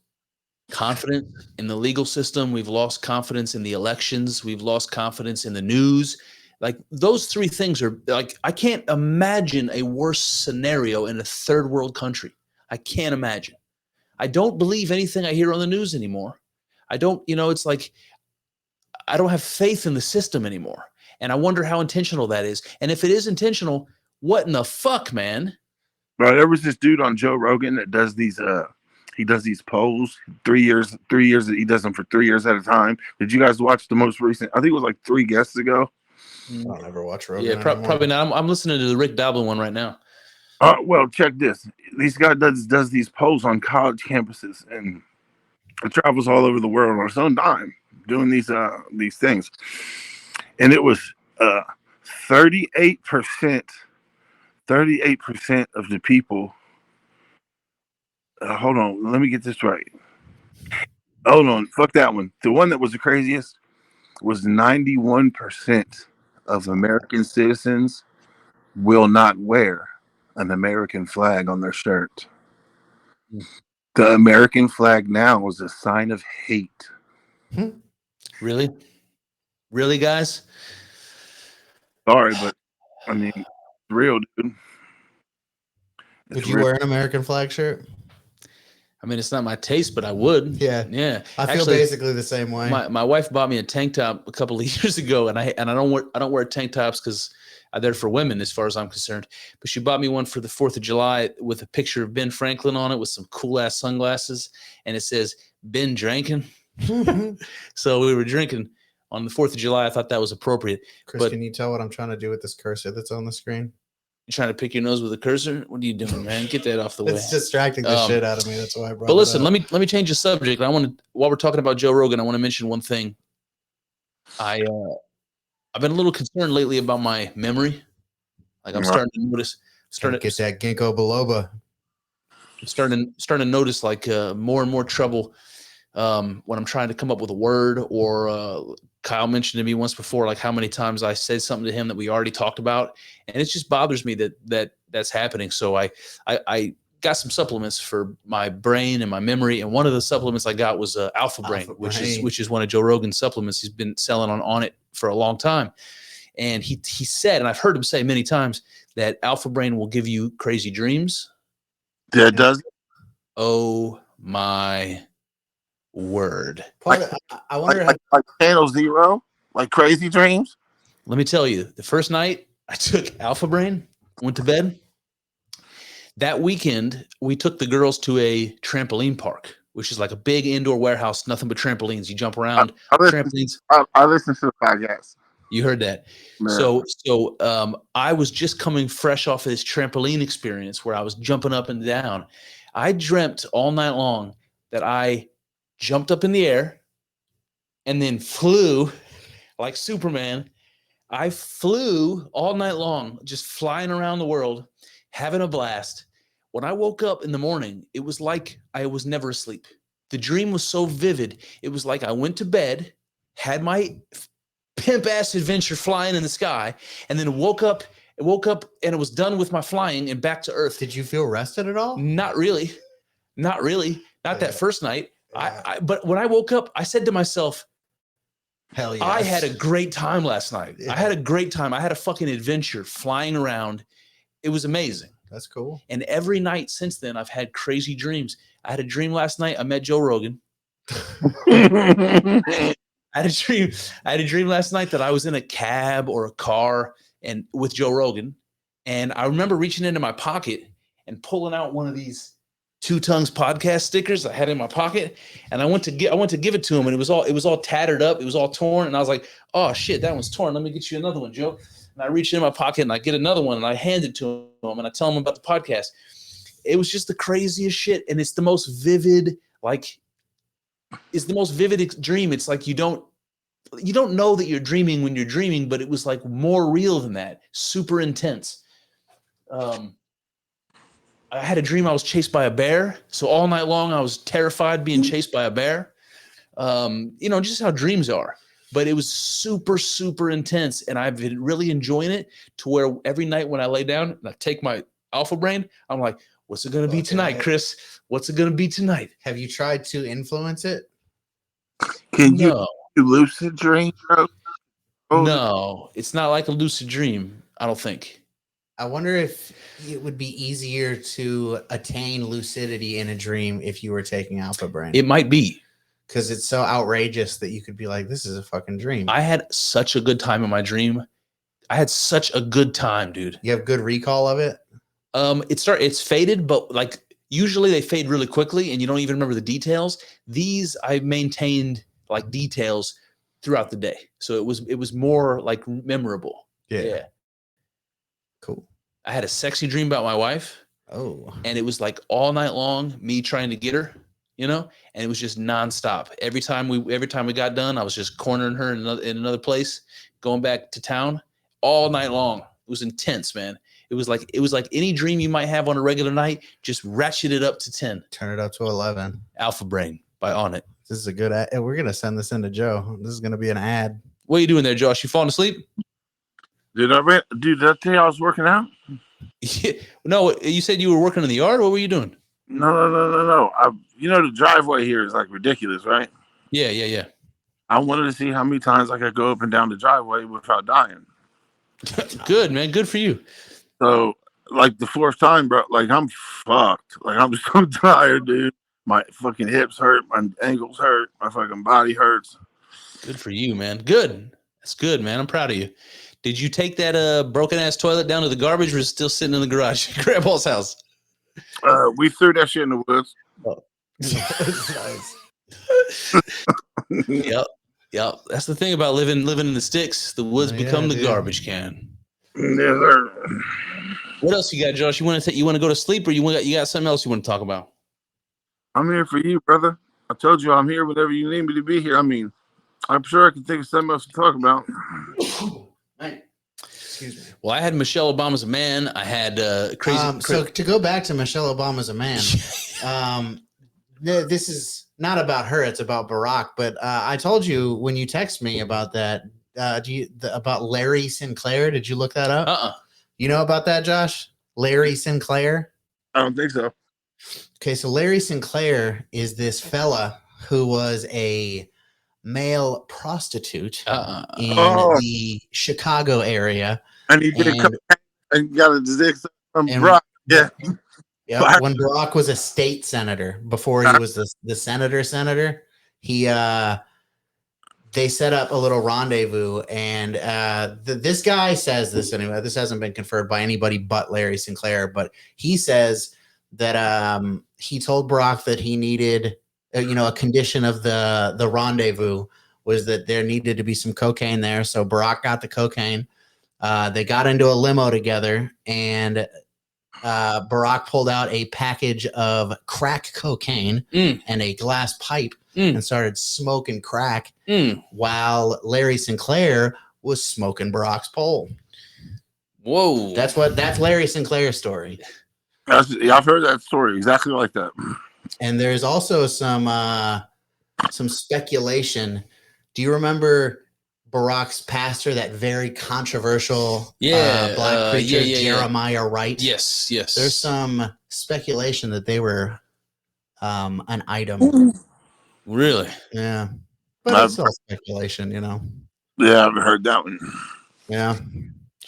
confidence in the legal system, we've lost confidence in the elections, we've lost confidence in the news. Like, those three things are like, I can't imagine a worse scenario in a third world country. I can't imagine. I don't believe anything I hear on the news anymore. I don't, it's like, I don't have faith in the system anymore. And I wonder how intentional that is. And if it is intentional, what in the fuck, man? Bro, there was this dude on Joe Rogan that does these polls 3 years. He does them for 3 years at a time. Did you guys watch the most recent? I think it was like 3 guests ago. I don't ever watch Rogan. Yeah, probably not. I'm listening to the Rick Doblin one right now. Well, check this. This guy does these polls on college campuses, and it travels all over the world on his own dime doing these things. And it was 38% of the people. Hold on, let me get this right. Hold on, fuck that one. The one that was the craziest was 91% of American citizens will not wear an American flag on their shirt. The American flag now is a sign of hate. Really? Really, guys? Sorry, but I mean, it's real, dude. Would you wear an American flag shirt? I mean, it's not my taste, but I would. Yeah. Yeah. I feel basically the same way. My wife bought me a tank top a couple of years ago, and I don't wear tank tops because they're for women as far as I'm concerned. But she bought me one for the 4th of July with a picture of Ben Franklin on it with some cool ass sunglasses, and it says Ben drinking. So we were drinking on the 4th of July. I thought that was appropriate. Chris, can you tell what I'm trying to do with this cursor that's on the screen? You trying to pick your nose with a cursor? What are you doing, man? Get that off the way. It's distracting the shit out of me. That's why I brought it But listen, up. let me change the subject. While we're talking about Joe Rogan, I want to mention one thing. I've been a little concerned lately about my memory. Like I'm starting to notice, get that ginkgo biloba. I'm starting to notice like more and more trouble when I'm trying to come up with a word. Or Kyle mentioned to me once before, like how many times I said something to him that we already talked about, and it just bothers me that's happening. So I got some supplements for my brain and my memory, and one of the supplements I got was Alpha Brain, which is one of Joe Rogan's supplements. He's been selling on it for a long time. And he said, and I've heard him say many times, that Alpha Brain will give you crazy dreams. Yeah, it does. Oh my word! I wonder like Channel Zero, like crazy dreams. Let me tell you, the first night I took Alpha Brain, went to bed. That weekend, we took the girls to a trampoline park, which is like a big indoor warehouse, nothing but trampolines. You jump around, trampolines. I listened to the podcast. You heard that. Man. So I was just coming fresh off of this trampoline experience where I was jumping up and down. I dreamt all night long that I jumped up in the air and then flew like Superman. I flew all night long, just flying around the world, having a blast. When I woke up in the morning, it was like I was never asleep. The dream was so vivid. It was like I went to bed, had my pimp ass adventure flying in the sky, and then woke up and it was done with my flying and back to earth. Did you feel rested at all? Not really. Not that first night. Yeah. But when I woke up, I said to myself, hell yeah, I had a great time last night. Yeah. I had a great time. I had a fucking adventure flying around. It was amazing. That's cool. And every night since then, I've had crazy dreams. I had a dream last night. I met Joe Rogan. I had a dream last night that I was in a cab or a car and with Joe Rogan. And I remember reaching into my pocket and pulling out one of these Two Tongues podcast stickers I had in my pocket. And I went to give it to him, and it was all tattered up. It was all torn. And I was like, oh shit, that one's torn. Let me get you another one, Joe. And I reach in my pocket and I get another one and I hand it to him and I tell him about the podcast. It was just the craziest shit. And it's the most vivid, dream. It's like you don't know that you're dreaming when you're dreaming, but it was like more real than that. Super intense. I had a dream I was chased by a bear. So all night long I was terrified being chased by a bear. Just how dreams are. But it was super, super intense. And I've been really enjoying it to where every night when I lay down and I take my Alpha Brain, I'm like, what's it going to be tonight, Chris? What's it going to be tonight? Have you tried to influence it? Can you lucid dream? No, it's not like a lucid dream, I don't think. I wonder if it would be easier to attain lucidity in a dream if you were taking Alpha Brain. It might be. Because it's so outrageous that you could be like, this is a fucking dream. I had such a good time in my dream. I had such a good time, dude. You have good recall of it? It's faded, but like usually they fade really quickly and you don't even remember the details. These I maintained like details throughout the day. So it was more like memorable. Yeah. Cool. I had a sexy dream about my wife. Oh. And it was like all night long, me trying to get her. And it was just nonstop. Every time we got done, I was just cornering her in another place, going back to town all night long. It was intense, man. It was like any dream you might have on a regular night, just ratchet it up to 10. Turn it up to 11. Alpha Brain by On It. This is a good ad. We're going to send this into Joe. This is going to be an ad. What are you doing there, Josh? You falling asleep? Did I tell you I was working out? No, you said you were working in the yard. What were you doing? No. You know the driveway here is like ridiculous, right? Yeah. I wanted to see how many times I could go up and down the driveway without dying. Good, man. Good for you. So, like the fourth time, bro, like I'm fucked. Like I'm so tired, dude. My fucking hips hurt, my ankles hurt, my fucking body hurts. Good for you, man. Good. That's good, man. I'm proud of you. Did you take that broken ass toilet down to the garbage, or is it still sitting in the garage at Grandpa's house? We threw that shit in the woods. Oh. Yep. That's the thing about living in the sticks. The woods become the garbage can. Yes, sir. What else you got, Josh? You want to go to sleep, or you got something else you want to talk about? I'm here for you, brother. I told you I'm here whenever you need me to be here. I mean, I'm sure I can think of something else to talk about. Excuse me. Well, I had Michelle Obama's a man. I had crazy. So to go back to Michelle Obama's a man, this is not about her. It's about Barack. But I told you when you text me about that. About Larry Sinclair? Did you look that up? You know about that, Josh? Larry Sinclair? I don't think so. Okay, so Larry Sinclair is this fella who was a male prostitute in the Chicago area. And he did and got a dick from Barack. Yeah. Yeah. When Barack was a state senator, before he was the senator, they set up a little rendezvous, and this guy says this anyway. This hasn't been confirmed by anybody but Larry Sinclair, but he says that he told Barack that he needed, a condition of the rendezvous was that there needed to be some cocaine there. So Barack got the cocaine. They got into a limo together, and Barack pulled out a package of crack cocaine and a glass pipe and started smoking crack while Larry Sinclair was smoking Barack's pole. Whoa. That's Larry Sinclair's story. I've heard that story exactly like that. And there's also some speculation. Do you remember Barack's pastor, that very controversial black preacher, Jeremiah Wright? Yes. There's some speculation that they were an item. Really? Yeah. But it's all speculation, Yeah, I haven't heard that one. Yeah.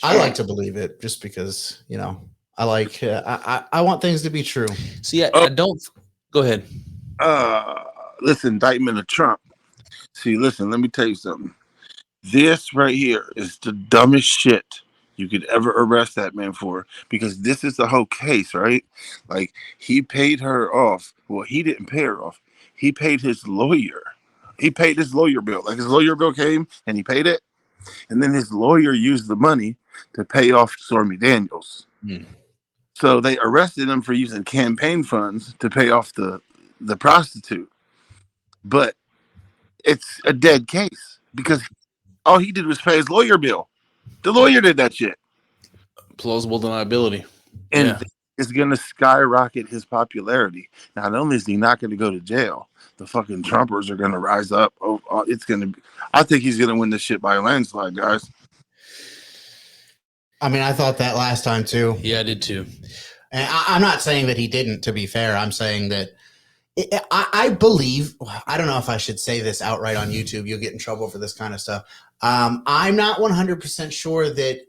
I like to believe it just because, I like I want things to be true. See, I don't. Go ahead. Listen, indictment of Trump. See, listen, let me tell you something. This right here is the dumbest shit you could ever arrest that man for, because this is the whole case, right? Like, he paid her off. Well, he didn't pay her off. He paid his lawyer. He paid his lawyer bill. Like, his lawyer bill came and he paid it. And then his lawyer used the money to pay off Stormy Daniels. So they arrested him for using campaign funds to pay off the prostitute. But it's a dead case because all he did was pay his lawyer bill. The lawyer did that shit. Plausible deniability. And it's going to skyrocket his popularity. Not only is he not going to go to jail, the fucking Trumpers are going to rise up. I think he's going to win this shit by a landslide, guys. I mean, I thought that last time too. Yeah, I did too. And I'm not saying that he didn't, to be fair. I'm saying that I believe, I don't know if I should say this outright on YouTube. You'll get in trouble for this kind of stuff. I'm not 100% sure that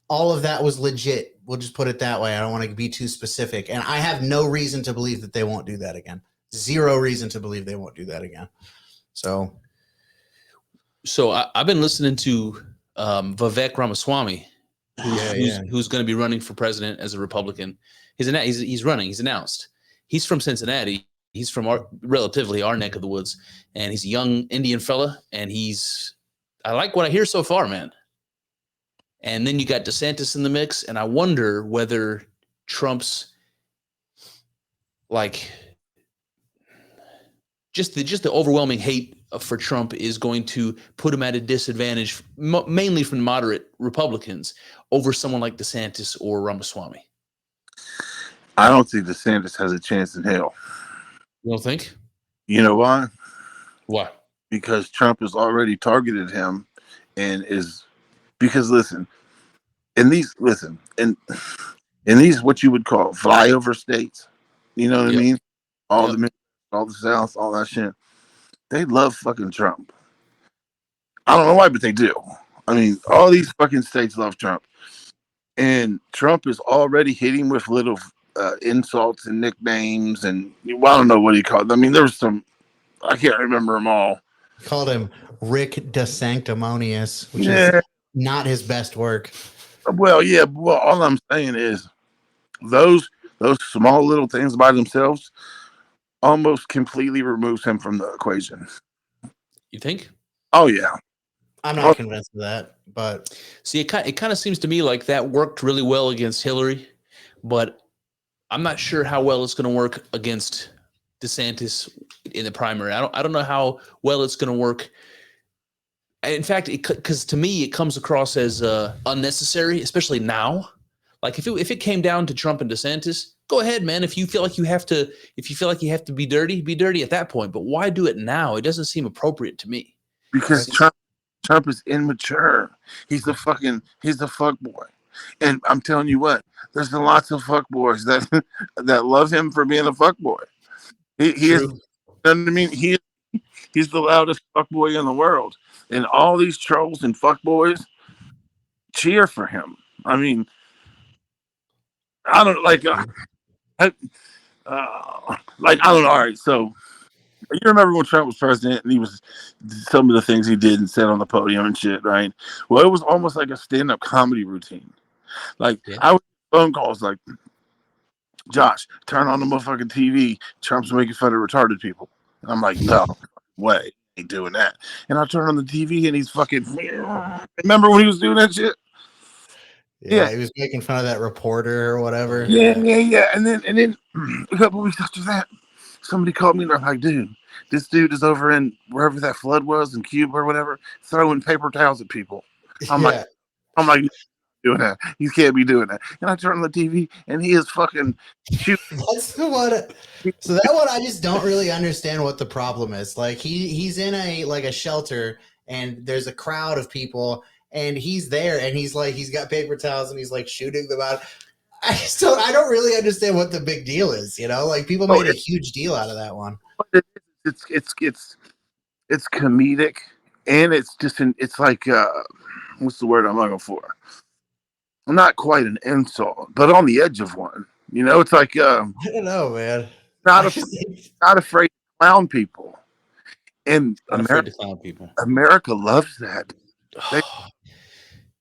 all of that was legit. We'll just put it that way. I don't want to be too specific. And I have no reason to believe that they won't do that again. Zero reason to believe they won't do that again. So I've been listening to Vivek Ramaswamy, who's going to be running for president as a Republican. He's running. He's announced. He's from Cincinnati. He's from relatively our neck of the woods, and he's a young Indian fella. And I like what I hear so far, man. And then you got DeSantis in the mix, and I wonder whether Trump's just the overwhelming hate for Trump is going to put him at a disadvantage, mainly from moderate Republicans, over someone like DeSantis or Ramaswamy. I don't think DeSantis has a chance in hell. You don't think? You know why? Why? Because Trump has already targeted him, and because in these what you would call flyover states, You know what Yep. I mean? All Yep. the Midwest, all the South, all that shit. They love fucking Trump. I don't know why, but they do. I mean, all these fucking states love Trump. And Trump is already hitting with little insults and nicknames. And well, I don't know what he called them. I mean, there was some, I can't remember them all. He called him Rick de Sanctimonious, which Yeah. is not his best work. Well, yeah. Well, all I'm saying is those small little things by themselves almost completely removes him from the equation. You think? Oh, yeah. I'm not convinced of that, but see, it kind of seems to me like that worked really well against Hillary, but I'm not sure how well it's going to work against DeSantis in the primary. I don't know how well it's going to work. In fact, because to me it comes across as unnecessary, especially now. Like if it came down to Trump and DeSantis, go ahead, man. If you feel like you have to be dirty at that point. But why do it now? It doesn't seem appropriate to me. Because Trump is immature. He's a fuck boy. And I'm telling you what, there's lots of fuck boys that love him for being a fuck boy. He is, you know what I mean? He's the loudest fuck boy in the world. And all these trolls and fuck boys cheer for him. I mean, I don't like I don't know. All right, so you remember when Trump was president and he was some of the things he did and said on the podium and shit, right? Well, it was almost like a stand-up comedy routine. Like I would get phone calls like, Josh, turn on the motherfucking TV. Trump's making fun of retarded people. And I'm like, no way, ain't doing that. And I turn on the TV and he's fucking. Remember when he was doing that shit? Yeah, he was making fun of that reporter or whatever. Yeah. And then a couple weeks after that, somebody called me and they're like, dude, this dude is over in wherever that flood was in Cuba or whatever, throwing paper towels at people. I'm like, doing that. You can't be doing that. And I turn on the TV and he is fucking shooting. That's the one. So that one, I just don't really understand what the problem is. Like he's in a shelter and there's a crowd of people and he's there and he's got paper towels and he's like shooting them out. I don't really understand what the big deal is. You know, like people made a huge deal out of that one. It's comedic and it's just it's like what's the word I'm looking for? Not quite an insult, but on the edge of one. You know, it's like I don't know, man. Not afraid to clown people. And America loves that.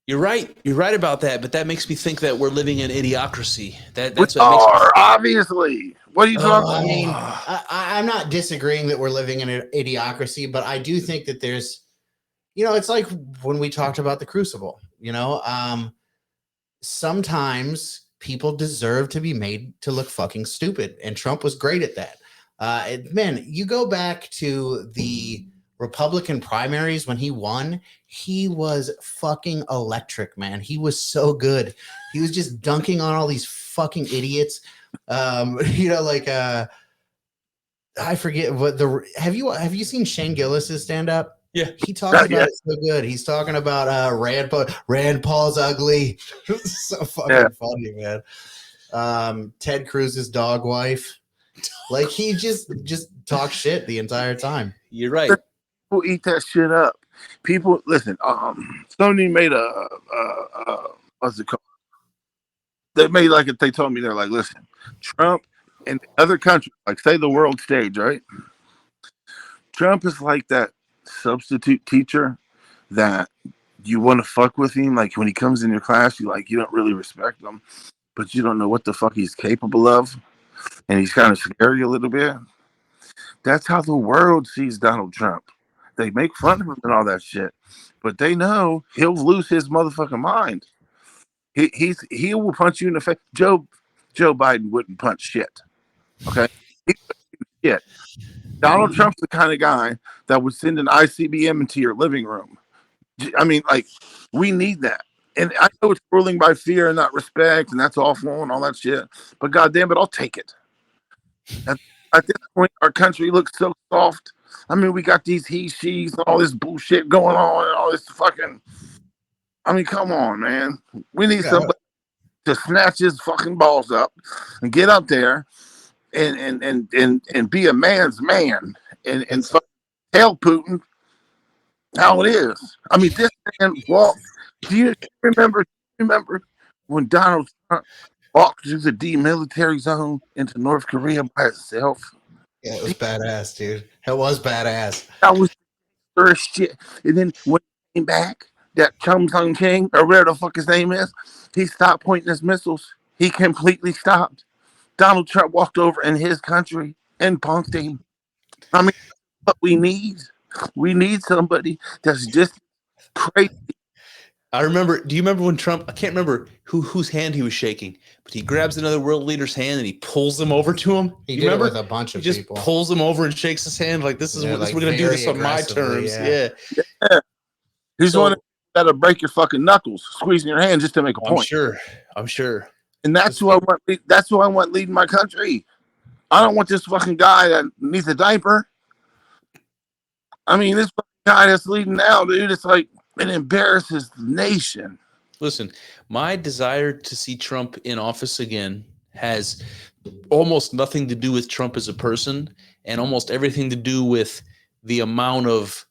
You're right. You're right about that. But that makes me think that we're living in idiocracy. That's obviously. What are you talking about? I mean, I'm not disagreeing that we're living in an idiocracy, but I do think that there's, you know, it's like when we talked about the Crucible. You know, sometimes people deserve to be made to look fucking stupid, and Trump was great at that. Man, you go back to the Republican primaries when he won, he was fucking electric, man. He was so good. He was just dunking on all these fucking idiots. You know, like I forget what have you seen Shane Gillis's stand up? Yeah, he talks about it so good. He's talking about Rand Paul's ugly. So fucking funny, man. Ted Cruz's dog wife. Like he just talks shit the entire time. You're right. People eat that shit up. People listen. Sony made what's it called? They made they told me they're like, listen, Trump and other countries, like say the world stage, right? Trump is like that substitute teacher that you want to fuck with him. Like when he comes in your class, you don't really respect him, but you don't know what the fuck he's capable of. And he's kind of scary a little bit. That's how the world sees Donald Trump. They make fun of him and all that shit, but they know he'll lose his motherfucking mind. He will punch you in the face. Joe Biden wouldn't punch shit. Okay, shit. Donald Trump's the kind of guy that would send an ICBM into your living room. I mean, like we need that. And I know it's ruling by fear and not respect, and that's awful and all that shit. But goddamn it, I'll take it. At this point, our country looks so soft. I mean, we got these he-she's and all this bullshit going on and all this fucking. I mean, come on, man. We need somebody to snatch his fucking balls up and get up there and be a man's man and tell Putin how it is. I mean, this man walked. Do you remember when Donald Trump walked through the demilitarized zone into North Korea by himself? Yeah, it was badass, dude. It was badass. That was first shit. And then when he came back, that Chum Sung King, or whatever the fuck his name is, he stopped pointing his missiles. He completely stopped. Donald Trump walked over in his country and punked him. I mean, what we need somebody that's just crazy. I remember. Do you remember when Trump? I can't remember whose hand he was shaking, but he grabs another world leader's hand and he pulls them over to him. He you did remember? it with a bunch of he just people. Pulls him over and shakes his hand like this is what like we're gonna do this on my aggressively, terms. Yeah. He's one that'll break your fucking knuckles, squeezing your hand just to make a point. I'm sure. And that's who I want. That's who I want leading my country. I don't want this fucking guy that needs a diaper. I mean, this fucking guy that's leading now, dude, it's like it embarrasses the nation. Listen, my desire to see Trump in office again has almost nothing to do with Trump as a person and almost everything to do with the amount of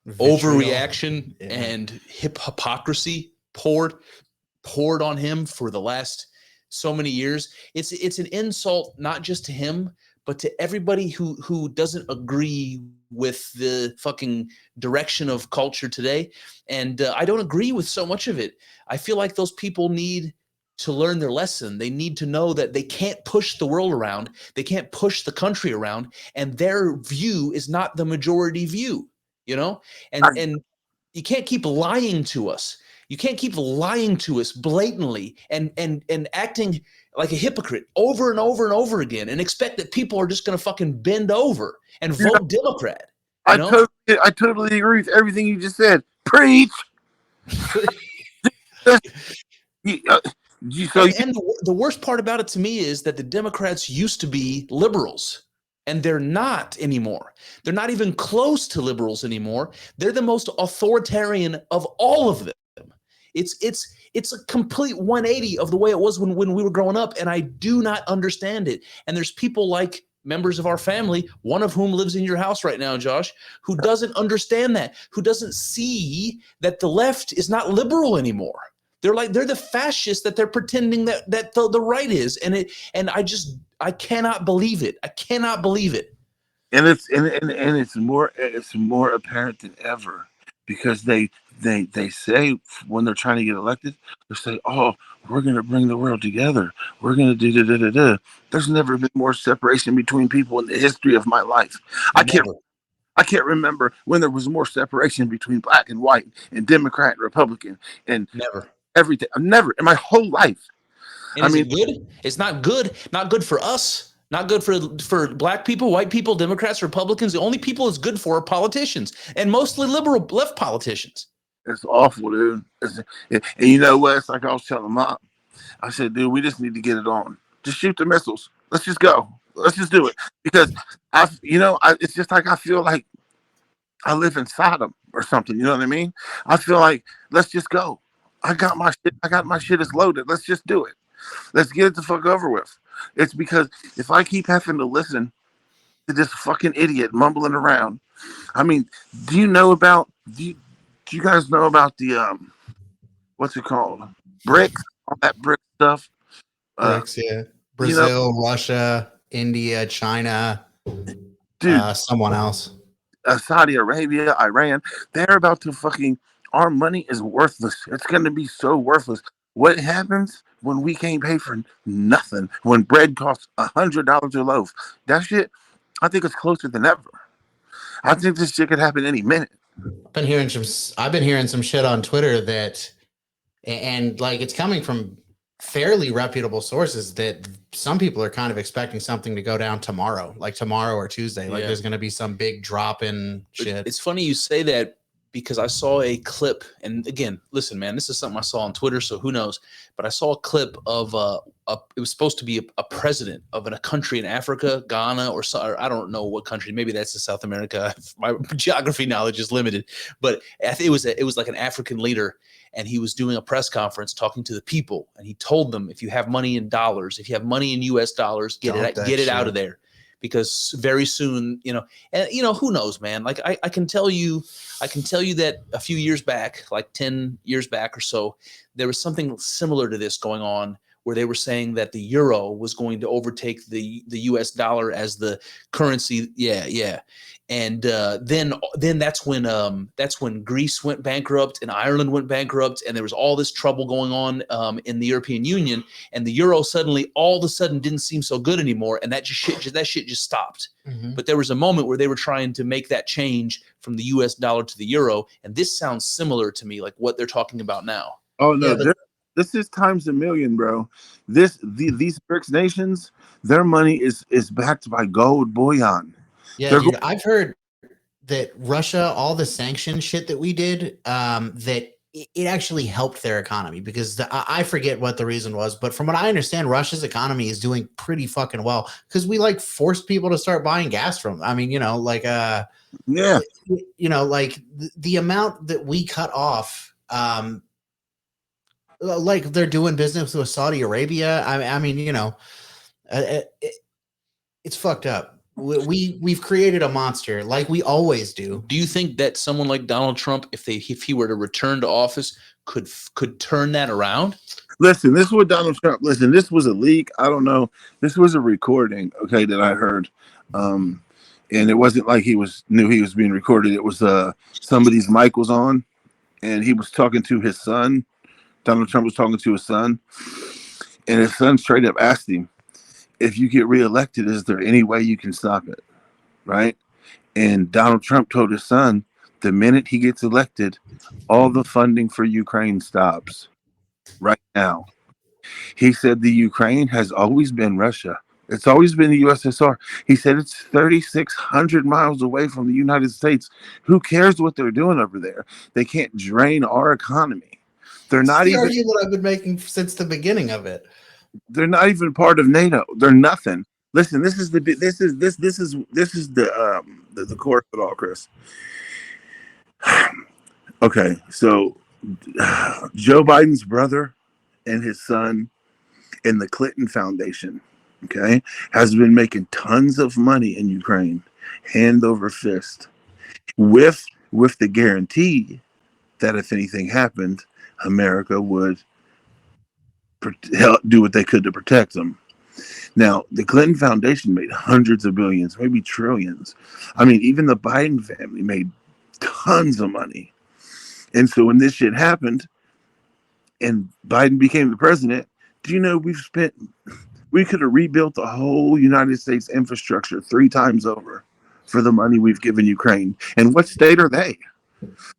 overreaction and hypocrisy poured on him for the last so many years. It's an insult not just to him, but to everybody who doesn't agree with the fucking direction of culture today. And I don't agree with so much of it. I feel like those people need to learn their lesson. They need to know that they can't push the world around. They can't push the country around. And their view is not the majority view, you know? And you can't keep lying to us. You can't keep lying to us blatantly and acting like a hypocrite over and over and over again and expect that people are just going to fucking bend over and vote Democrat. I totally agree with everything you just said. Preach. And the worst part about it to me is that the Democrats used to be liberals. And they're not anymore. They're not even close to liberals anymore. They're the most authoritarian of all of them. It's a complete 180 of the way it was when we were growing up, and I do not understand it. And there's people like members of our family, one of whom lives in your house right now, Josh, who doesn't understand that, who doesn't see that the left is not liberal anymore. They're the fascists that they're pretending that the right is, and I cannot believe it. I cannot believe it. And it's more apparent than ever because they say when they're trying to get elected, they say, "Oh, we're going to bring the world together. We're going to do da da da da." There's never been more separation between people in the history of my life. I can't remember when there was more separation between black and white and Democrat and Republican and everything. Never in my whole life. And is it good? It's not good. Not good for us. Not good for black people, white people, Democrats, Republicans. The only people it's good for are politicians, and mostly liberal left politicians. It's awful, dude. And you know what? It's like I was telling Mom. I said, dude, we just need to get it on. Just shoot the missiles. Let's just go. Let's just do it. Because it's just like I feel like I live in Sodom or something. You know what I mean? I feel like let's just go. I got my shit is loaded. Let's just do it. Let's get it the fuck over with. It's because if I keep having to listen to this fucking idiot mumbling around, I mean, do you guys know about the what's it called? BRICS, all that BRICS stuff? BRICS, yeah. Brazil, Russia, India, China, dude, someone else. Saudi Arabia, Iran, they're about to fucking, our money is worthless. It's going to be so worthless. What happens when we can't pay for nothing? When bread costs $100 a loaf? That shit, I think it's closer than ever. I think this shit could happen any minute. I've been hearing some shit on Twitter that, and like it's coming from fairly reputable sources, that some people are kind of expecting something to go down tomorrow, like tomorrow or Tuesday. Like there's going to be some big drop in shit. It's funny you say that, because I saw a clip, and again, listen, man, this is something I saw on Twitter, so who knows? But I saw a clip of it was supposed to be a president of a country in Africa, Ghana, or I don't know what country. Maybe that's in South America. My geography knowledge is limited, but it was like an African leader, and he was doing a press conference talking to the people, and he told them, if you have money in dollars, if you have money in US dollars, get it out of there, because very soon, and who knows, man. Like I can tell you that a few years back, like 10 years back or so, there was something similar to this going on, where they were saying that the euro was going to overtake the US dollar as the currency. Yeah. And then that's when Greece went bankrupt and Ireland went bankrupt, and there was all this trouble going on in the European Union, and the euro all of a sudden didn't seem so good anymore, and that shit just stopped. Mm-hmm. But there was a moment where they were trying to make that change from the US dollar to the euro, and this sounds similar to me, like what they're talking about now. Oh no, this is times a million, bro. These BRICS nations, their money is backed by gold bullion. Yeah, dude, I've heard that Russia, all the sanction shit that we did, that it actually helped their economy, because I forget what the reason was, but from what I understand, Russia's economy is doing pretty fucking well, because we like forced people to start buying gas from them. I mean, like the amount that we cut off, like they're doing business with Saudi Arabia. I mean, it's fucked up. We've created a monster, like we always do. Do you think that someone like Donald Trump, if he were to return to office, could turn that around? Listen, this is what Donald Trump. Listen, this was a leak. I don't know. This was a recording, okay, that I heard, and it wasn't like he knew he was being recorded. It was somebody's mic was on, and he was talking to his son. Donald Trump was talking to his son, and his son straight up asked him, if you get reelected, is there any way you can stop it? Right? And Donald Trump told his son, the minute he gets elected, all the funding for Ukraine stops right now. He said the Ukraine has always been Russia. It's always been the USSR. He said it's 3,600 miles away from the United States. Who cares what they're doing over there? They can't drain our economy. They're not even the argument I've been making since the beginning of it. They're not even part of NATO. They're nothing. Listen, this is the core of it all, Chris. Okay, so Joe Biden's brother and his son in the Clinton Foundation, okay, has been making tons of money in Ukraine, hand over fist, with the guarantee that if anything happened, America would do what they could to protect them. Now, the Clinton Foundation made hundreds of billions, maybe trillions. I mean, even the Biden family made tons of money. And so when this shit happened and Biden became the president, do you know we could have rebuilt the whole United States infrastructure 3 times over for the money we've given Ukraine. And what state are they?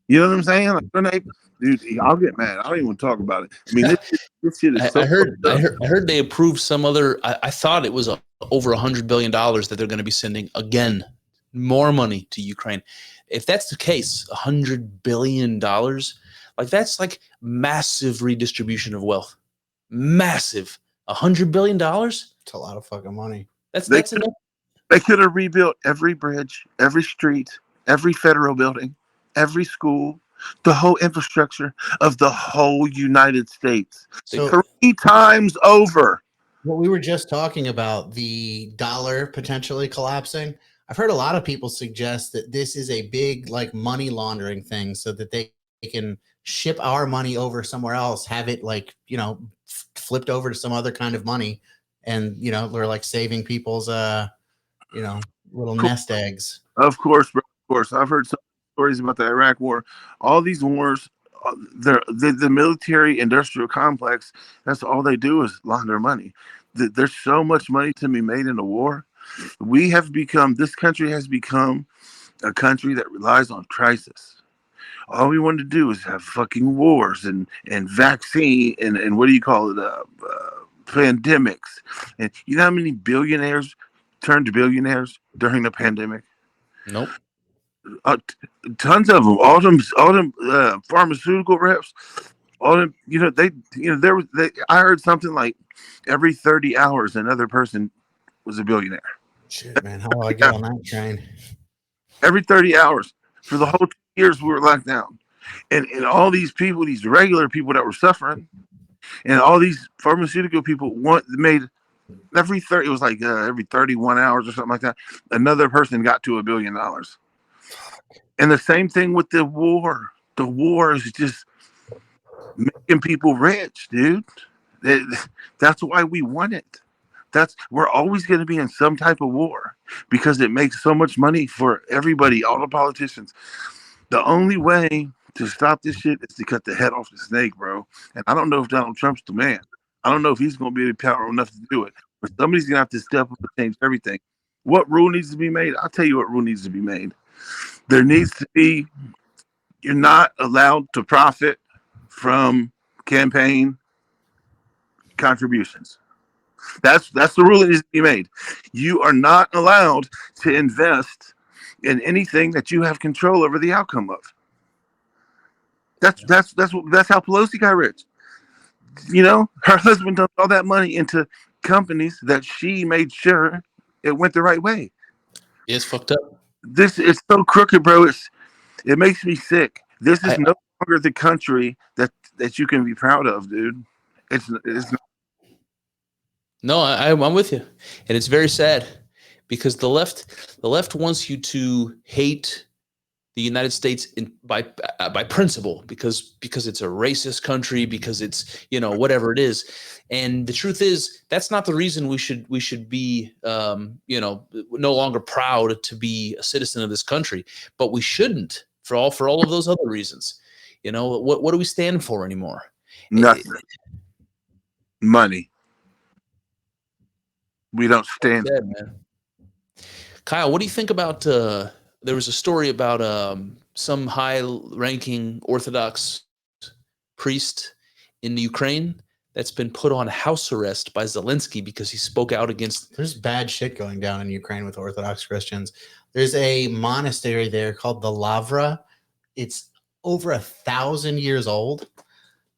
You know what I'm saying? Like, dude, I'll get mad. I don't even want to talk about it. I mean, this shit is so. I heard they approved some other. I thought it was over $100 billion that they're going to be sending again, more money to Ukraine. If that's the case, $100 billion, like that's like massive redistribution of wealth. Massive. $100 billion. It's a lot of fucking money. That's enough. They could have rebuilt every bridge, every street, every federal building, every school, the whole infrastructure of the whole United States. So, 3 times over. What we were just talking about, the dollar potentially collapsing. I've heard a lot of people suggest that this is a big like money laundering thing so that they can ship our money over somewhere else, have it like, flipped over to some other kind of money. And, we're like saving people's, little nest eggs. Of course, bro. Of course. I've heard some stories about the Iraq war. All these wars, the military industrial complex, that's all they do is launder money. There's so much money to be made in a war. This country has become a country that relies on crisis. All we want to do is have fucking wars and vaccine and what do you call it? Pandemics. And you know how many billionaires turned to billionaires during the pandemic? Nope. Tons of them. All them pharmaceutical reps, I heard something like every 30 hours another person was a billionaire. Shit, man, how do I get on that train? Every 30 hours for the whole 2 years we were locked down, and all these people, these regular people that were suffering, and all these pharmaceutical people made every 30. It was like every 31 hours or something like that. Another person got to $1 billion, and the same thing with the war. The war is just making people rich, dude. That's why we want it. We're always going to be in some type of war because it makes so much money for everybody, all the politicians. The only way to stop this shit is to cut the head off the snake, bro. And I don't know if Donald Trump's the man. I don't know if he's going to be powerful enough to do it. But somebody's going to have to step up and change everything. What rule needs to be made? I'll tell you what rule needs to be made. There needs to be, you're not allowed to profit from campaign contributions. That's the rule that needs to be made. You are not allowed to invest in anything that you have control over the outcome of. That's how Pelosi got rich. You know, her husband dumped all that money into companies that she made sure it went the right way. It's fucked up. This is so crooked, bro. It makes me sick. This is no longer the country that you can be proud of, dude. It's not. No, I'm with you, and it's very sad because the left wants you to hate the United States by principle because it's a racist country, because it's, you know, whatever it is. And the truth is that's not the reason we should be you know, no longer proud to be a citizen of this country, but we shouldn't for all of those other reasons. You know, what do we stand for anymore? Nothing. Money. We don't stand. Dead, man. Kyle, what do you think about there was a story about some high-ranking Orthodox priest in the Ukraine that's been put on house arrest by Zelensky because he spoke out against. There's bad shit going down in Ukraine with Orthodox Christians. There's a monastery there called the Lavra. It's over 1,000 years old,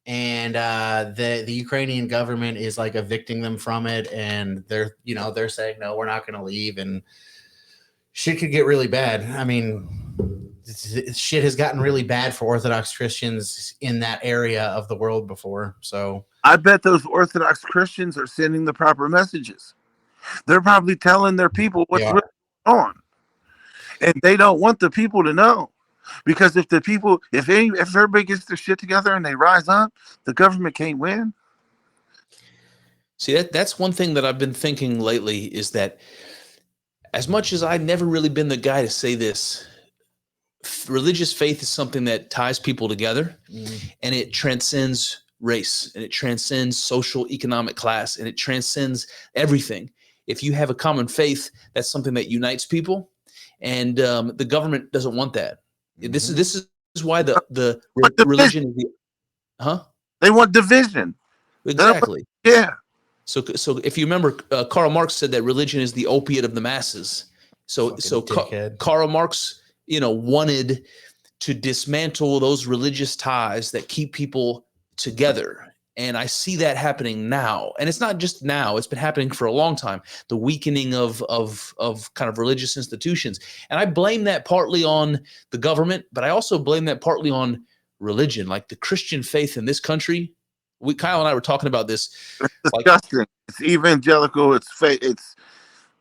and the Ukrainian government is like evicting them from it, and they're saying no, we're not going to leave, and shit could get really bad. I mean, shit has gotten really bad for Orthodox Christians in that area of the world before. So I bet those Orthodox Christians are sending the proper messages. They're probably telling their people what's really going on, and they don't want the people to know, because if everybody gets their shit together and they rise up, the government can't win. See, that's one thing that I've been thinking lately is that, as much as I've never really been the guy to say this, religious faith is something that ties people together, and it transcends race, and it transcends social economic class, and it transcends everything. If you have a common faith, that's something that unites people, and the government doesn't want that. This is why the religion is the They want division. Exactly. Yeah. So if you remember, Karl Marx said that religion is the opiate of the masses. So Karl Marx, wanted to dismantle those religious ties that keep people together. And I see that happening now. And it's not just now, it's been happening for a long time. The weakening of kind of religious institutions. And I blame that partly on the government, but I also blame that partly on religion. Like the Christian faith in this country, Kyle and I were talking about this. It's disgusting. It's evangelical. It's faith.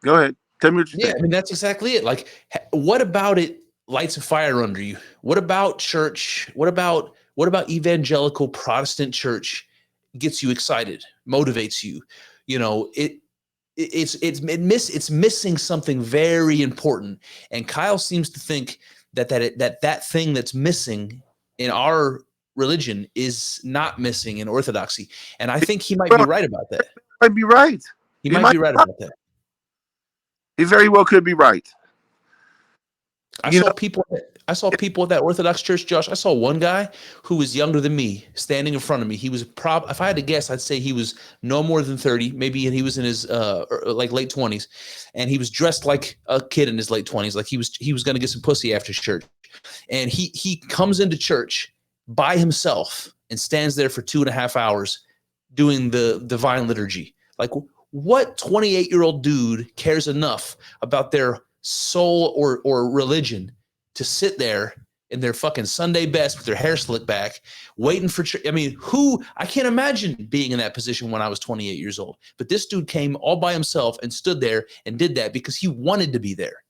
Go ahead. Tell me what you think. I mean, that's exactly it. Like, what about it lights a fire under you? What about church? What about evangelical Protestant church gets you excited, motivates you? It's missing something very important. And Kyle seems to think that thing that's missing in our religion is not missing in Orthodoxy. And I think he might be right about that. Might be right. He might be right about that. He very well could be right. I saw people at that Orthodox church, Josh. I saw one guy who was younger than me standing in front of me. He was if I had to guess, I'd say he was no more than 30, maybe, and he was in his late 20s, and he was dressed like a kid in his late 20s, like he was going to get some pussy after church. And he comes into church by himself and stands there for 2.5 hours doing the divine liturgy. Like, what 28-year-old dude cares enough about their soul or religion to sit there in their fucking Sunday best with their hair slicked back, waiting for I mean, I can't imagine being in that position when I was 28 years old. But this dude came all by himself and stood there and did that because he wanted to be there.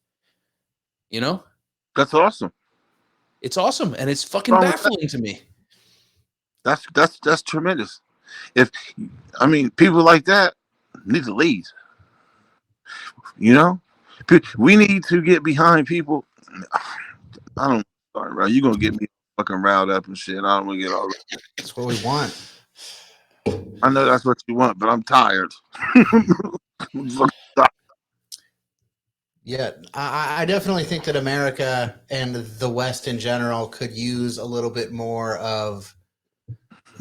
You know? That's awesome. It's awesome, and it's fucking baffling to me. That's tremendous. People like that need to leave. You know, we need to get behind people. Sorry, bro. You're gonna get me fucking riled up and shit. I don't want to get all. That's what we want. I know that's what you want, but I'm tired. Yeah, I definitely think that America and the West in general could use a little bit more of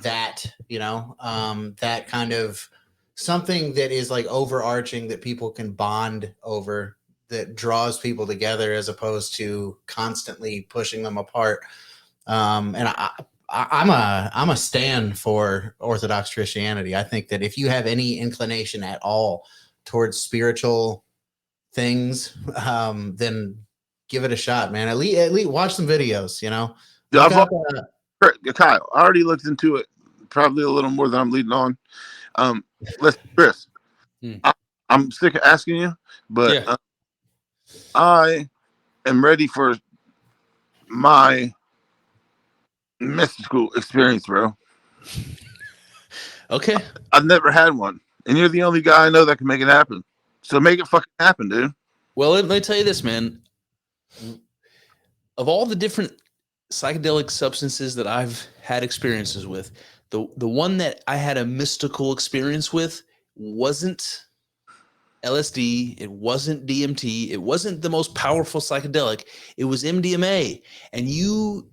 that, that kind of something that is like overarching that people can bond over, that draws people together as opposed to constantly pushing them apart. And I'm a stan for Orthodox Christianity. I think that if you have any inclination at all towards spiritual things, then give it a shot, man. At least watch some videos, Kyle, I already looked into it, probably a little more than I'm leading on. Chris, I'm sick of asking you, but I am ready for my mystical experience, bro. Okay. I've never had one, and you're the only guy I know that can make it happen. So make it fucking happen, dude. Well, let me tell you this, man. Of all the different psychedelic substances that I've had experiences with, the one that I had a mystical experience with wasn't LSD. It wasn't DMT. It wasn't the most powerful psychedelic. It was MDMA. And you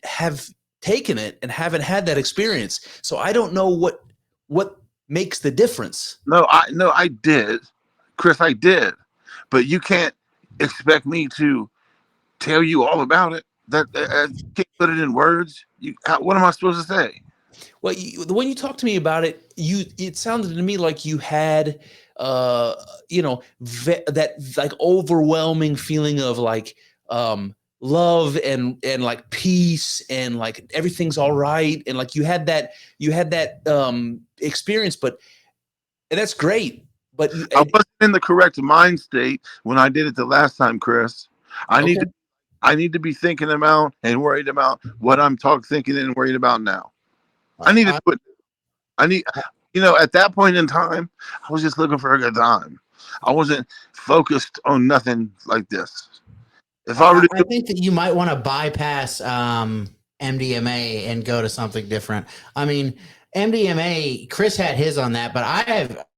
have taken it and haven't had that experience. So I don't know what makes the difference. No, I did. Chris, I did. But you can't expect me to tell you all about it. That can't put it in words. What am I supposed to say? Well, when you talked to me about it, it sounded to me like you had, that like overwhelming feeling of like love and like peace and like everything's all right, and like you had that experience, and that's great. But I wasn't in the correct mind state when I did it the last time, Chris. I need to be thinking about and worried about what I'm thinking and worried about now. I need to put. At that point in time, I was just looking for a good time. I wasn't focused on nothing like this. I think that you might want to bypass MDMA and go to something different. I mean, MDMA, Chris had his on that, but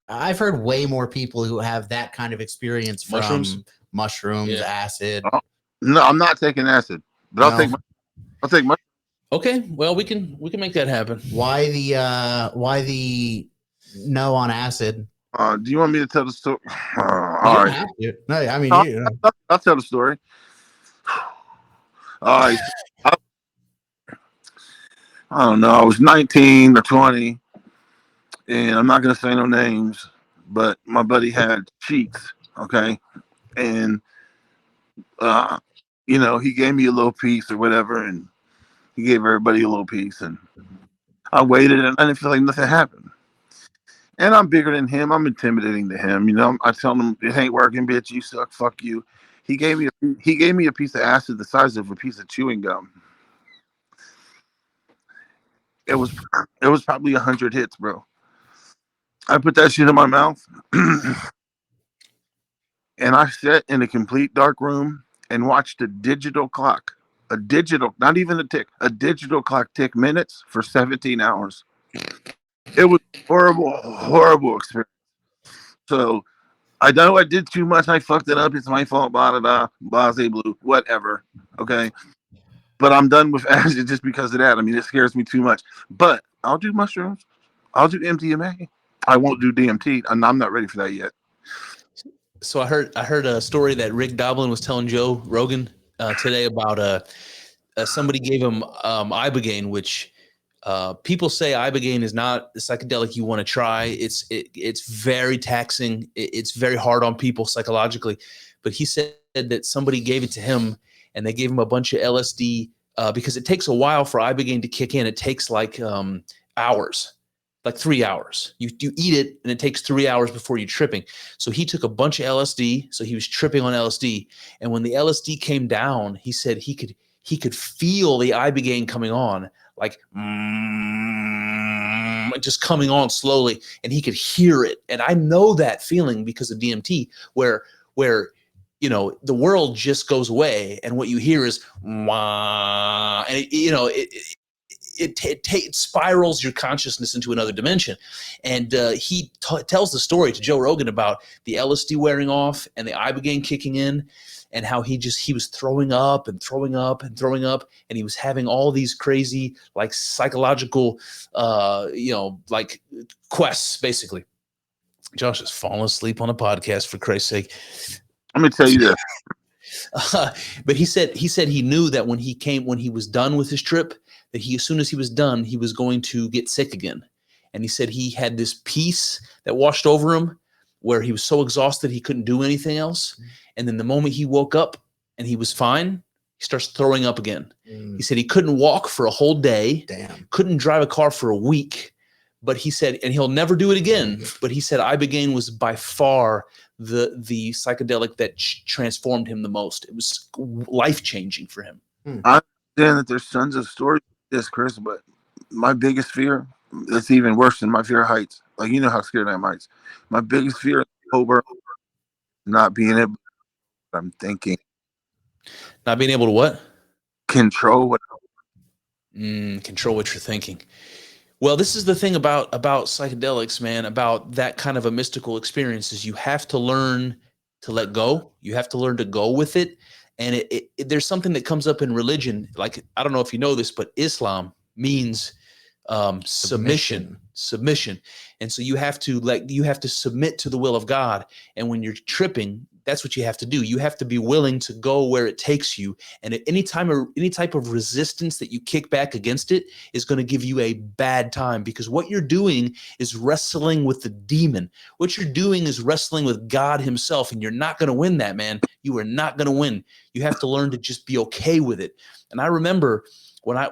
I've heard way more people who have that kind of experience from mushrooms, acid. No, I'm not taking acid, but I'll take mushrooms. Okay, well, we can make that happen. Why the no on acid? Do you want me to tell the story? All right. No, I mean, I'll tell the story. All right. I don't know. I was 19 or 20, and I'm not going to say no names, but my buddy had cheeks, okay? And, he gave me a little piece or whatever, and he gave everybody a little piece, and I waited, and I didn't feel like nothing happened. And I'm bigger than him. I'm intimidating to him. I tell him, it ain't working, bitch. You suck. Fuck you. He gave me a piece of acid the size of a piece of chewing gum. It was probably 100 hits, bro. I put that shit in my mouth, and I sat in a complete dark room and watched a digital clock. Not even a tick, a digital clock tick minutes for 17 hours. It was horrible experience. So I know I did too much. I fucked it up. It's my fault. Blah, blah, blah, blase blue, whatever. Okay. But I'm done with acid just because of that. I mean, it scares me too much. But I'll do mushrooms. I'll do MDMA. I won't do DMT, and I'm not ready for that yet. So I heard a story that Rick Doblin was telling Joe Rogan today about somebody gave him ibogaine, which People say ibogaine is not the psychedelic you want to try. It's very taxing. It's very hard on people psychologically. But he said that somebody gave it to him, and they gave him a bunch of LSD because it takes a while for ibogaine to kick in. It takes like hours, like 3 hours. You eat it, and it takes 3 hours before you're tripping. So he took a bunch of LSD. So he was tripping on LSD, and when the LSD came down, he said he could feel the ibogaine coming on, like just coming on slowly, and he could hear it. And I know that feeling because of DMT, where you know, the world just goes away, and what you hear is wah, and it spirals your consciousness into another dimension. And he tells the story to Joe Rogan about the LSD wearing off and the ibogaine kicking in, and how he was throwing up and throwing up and throwing up, and he was having all these crazy like psychological like quests basically. Josh is falling asleep on a podcast, for Christ's sake. Let me tell you this. But he said he knew that when he was done with his trip, that as soon as he was done, he was going to get sick again. And he said he had this peace that washed over him, where he was so exhausted he couldn't do anything else. And then the moment he woke up and he was fine, he starts throwing up again. He said he couldn't walk for a whole day. Damn. Couldn't drive a car for a week. But he said, and he'll never do it again. But he said ibogaine was by far the psychedelic that transformed him the most. It was life-changing for him. I understand that there's tons of stories like this, Chris, but my biggest fear, that's even worse than my fear of heights. Like, you know how scared I am of heights. My biggest fear is over not being able, I'm thinking. Not being able to what? Control what. Control what you're thinking. Well, this is the thing about psychedelics, man, about that kind of a mystical experience, is you have to learn to let go. You have to learn to go with it. And there's something that comes up in religion. Like, I don't know if you know this, but Islam means submission. And so you have to submit to the will of God. And when you're tripping, that's what you have to do. You have to be willing to go where it takes you. And at any type of resistance that you kick back against it is going to give you a bad time, because what you're doing is wrestling with the demon. What you're doing is wrestling with God himself, and you're not going to win that, man. You are not going to win. You have to learn to just be okay with it. And I remember when I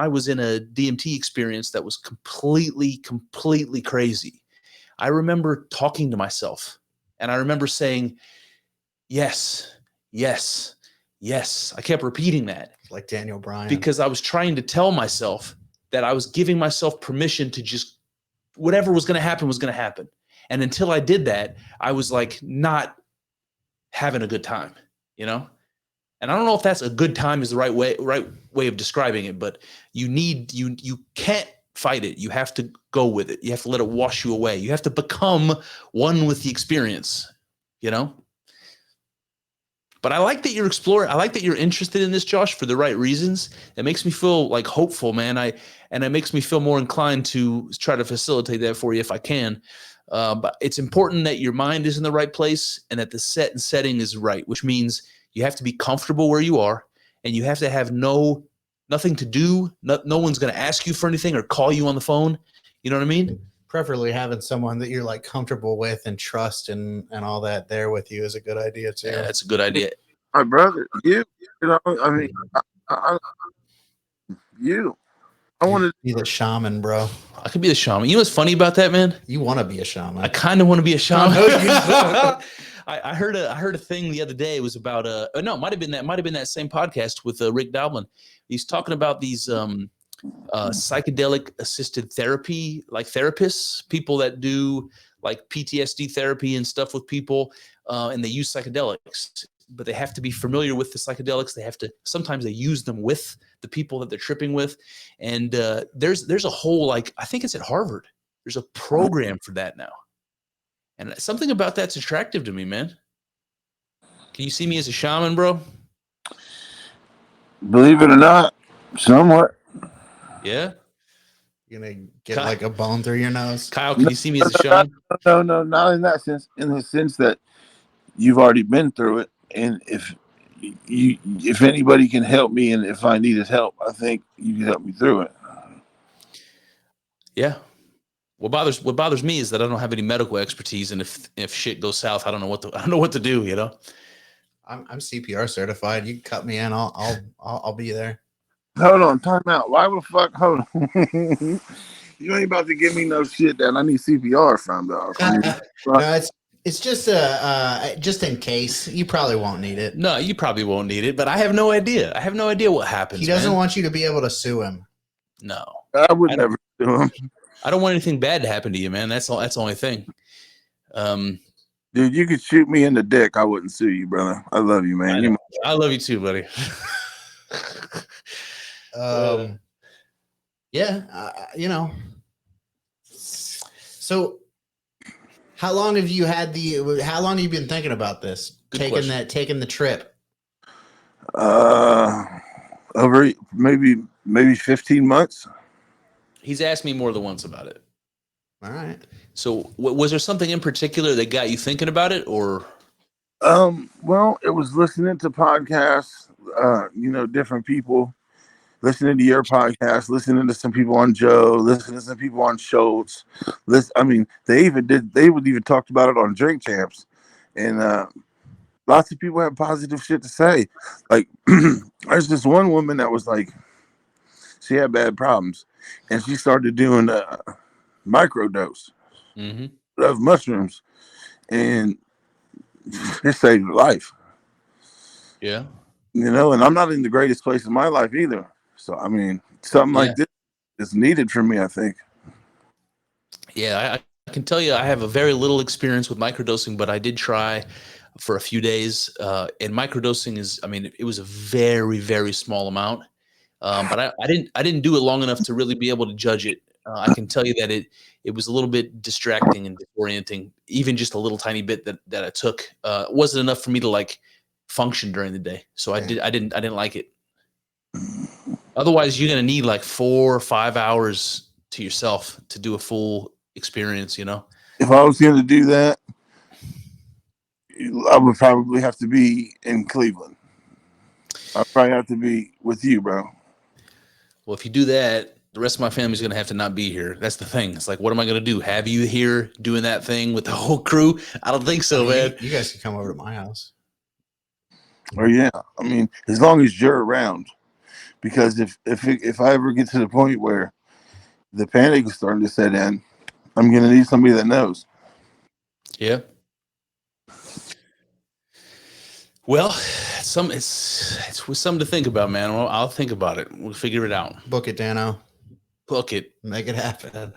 was in a DMT experience that was completely crazy, I remember talking to myself, and I remember saying, yes, yes, yes. I kept repeating that. Like Daniel Bryan. Because I was trying to tell myself that I was giving myself permission to just, whatever was going to happen was going to happen. And until I did that, I was like not having a good time, you know? And I don't know if that's a good time is the right way of describing it, but you can't fight it. You have to go with it. You have to let it wash you away. You have to become one with the experience, you know? But I like that you're exploring. I like that you're interested in this, Josh, for the right reasons. It makes me feel like hopeful, man. And it makes me feel more inclined to try to facilitate that for you if I can. But it's important that your mind is in the right place and that the setting is right, which means you have to be comfortable where you are, and you have to have nothing to do. No one's going to ask you for anything or call you on the phone. You know what I mean? Preferably having someone that you're like comfortable with and trust and all that there with you is a good idea too. Yeah, that's a good idea. My brother, you know, I mean, I want to be the shaman, bro. I could be the shaman. You know what's funny about that, man? You want to be a shaman. I kind of want to be a shaman. I I heard a thing the other day. It was about it might have been that same podcast with Rick Doblin. He's talking about these psychedelic assisted therapy, like therapists, people that do like PTSD therapy and stuff with people, and they use psychedelics, but they have to be familiar with the psychedelics. Sometimes they use them with the people that they're tripping with. And there's a whole, like, I think it's at Harvard. There's a program for that now. And something about that's attractive to me, man. Can you see me as a shaman, bro? Believe it or not, somewhat. Yeah. You're gonna get like a bone through your nose. Kyle, can you see me as a shaman? No, not in that sense. In the sense that you've already been through it, and if anybody can help me, and if I need his help, I think you can help me through it. Yeah. What bothers me is that I don't have any medical expertise, and if shit goes south, I don't know what to do. You know. I'm CPR certified. You can cut me in. I'll be there. Hold on, time out. Why the fuck? Hold on. You ain't about to give me no shit that I need CPR from, dog. No, it's just just in case. You probably won't need it. No, you probably won't need it, but I have no idea. I have no idea what happens. He doesn't want you to be able to sue him. No, I would never sue him. I don't want anything bad to happen to you, man. That's all. That's the only thing. Dude, you could shoot me in the dick. I wouldn't sue you, brother. I love you, man. I love you too, buddy. Yeah, you know. So, how long have you had how long have you been thinking about this? Taking the trip? Over maybe 15 months. He's asked me more than once about it. All right. So, was there something in particular that got you thinking about it, or? Well, it was listening to podcasts, different people, listening to your podcast, listening to some people on Joe, listening to some people on Schultz. They would even talked about it on Drink Champs, and lots of people have positive shit to say. Like, there's this one woman that was like, she had bad problems, and she started doing microdose of mushrooms, and it saved her life. Yeah. And I'm not in the greatest place in my life either. So, something like this is needed for me, I think. Yeah, I can tell you I have a very little experience with microdosing, but I did try for a few days. And microdosing it was a very, very small amount. But I didn't do it long enough to really be able to judge it. I can tell you that it was a little bit distracting and disorienting. Even just a little tiny bit that I took wasn't enough for me to like function during the day. So I didn't like it. Otherwise, you're gonna need like 4 or 5 hours to yourself to do a full experience. You know. If I was gonna do that, I would probably have to be in Cleveland. I'd probably have to be with you, bro. Well, if you do that, the rest of my family's going to have to not be here. That's the thing. It's like, what am I going to do? Have you here doing that thing with the whole crew? I don't think so, man. You guys can come over to my house. Oh, yeah. As long as you're around. Because if I ever get to the point where the panic is starting to set in, I'm going to need somebody that knows. Yeah. Well, it's something to think about, man. Well, I'll think about it. We'll figure it out. Book it, Dano. Book it. Make it happen.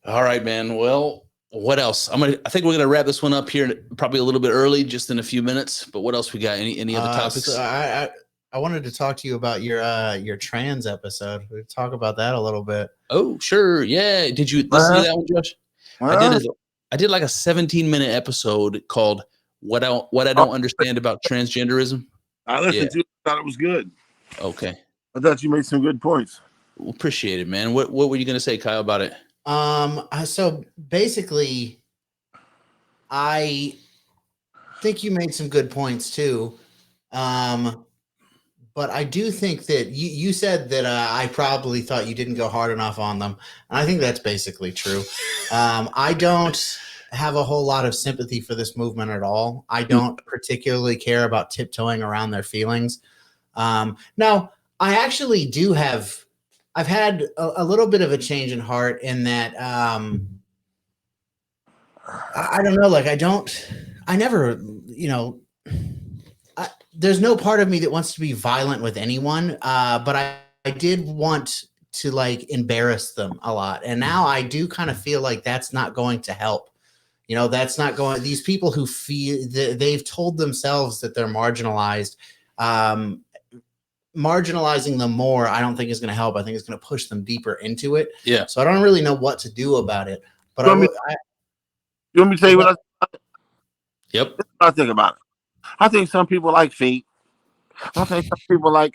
All right, man. Well, what else? I think we're gonna wrap this one up here, probably a little bit early, just in a few minutes. But what else we got? Any other topics? So I wanted to talk to you about your trans episode. We talk about that a little bit. Oh, sure. Yeah. Did you listen to that one, Josh? I did like a 17-minute episode called "What I Don't Understand About Transgenderism." I listened to it. Thought it was good. Okay. I thought you made some good points. Well, appreciate it, man. What were you going to say, Kyle, about it? So basically, I think you made some good points too. But I do think that you said that I probably thought you didn't go hard enough on them. And I think that's basically true. I don't have a whole lot of sympathy for this movement at all. I don't particularly care about tiptoeing around their feelings. Now, I actually do have, I've had a little bit of a change in heart in that, I don't know, like I never, there's no part of me that wants to be violent with anyone, but I did want to like embarrass them a lot. And now I do kind of feel like that's not going to help. That's not going, these people who feel they've told themselves that they're marginalized, marginalizing them more, I don't think is going to help. I think it's going to push them deeper into it. Yeah. So I don't really know what to do about it. But you want me to tell you what I think? Yep. I think about it. I think some people like feet. I think some people like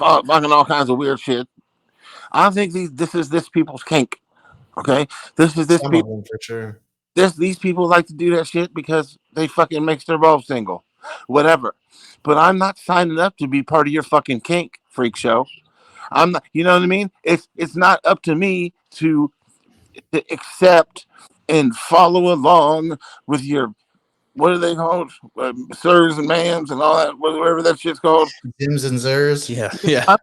fucking all kinds of weird shit. I think this is this people's kink. Okay, this is this some people of them for sure. These people like to do that shit because they fucking makes their balls single, whatever. But I'm not signing up to be part of your fucking kink freak show. I'm not, you know what I mean? It's not up to me to accept and follow along with your, what are they called? Sirs and ma'ams and all that, whatever that shit's called. Dims and Zers. Yeah.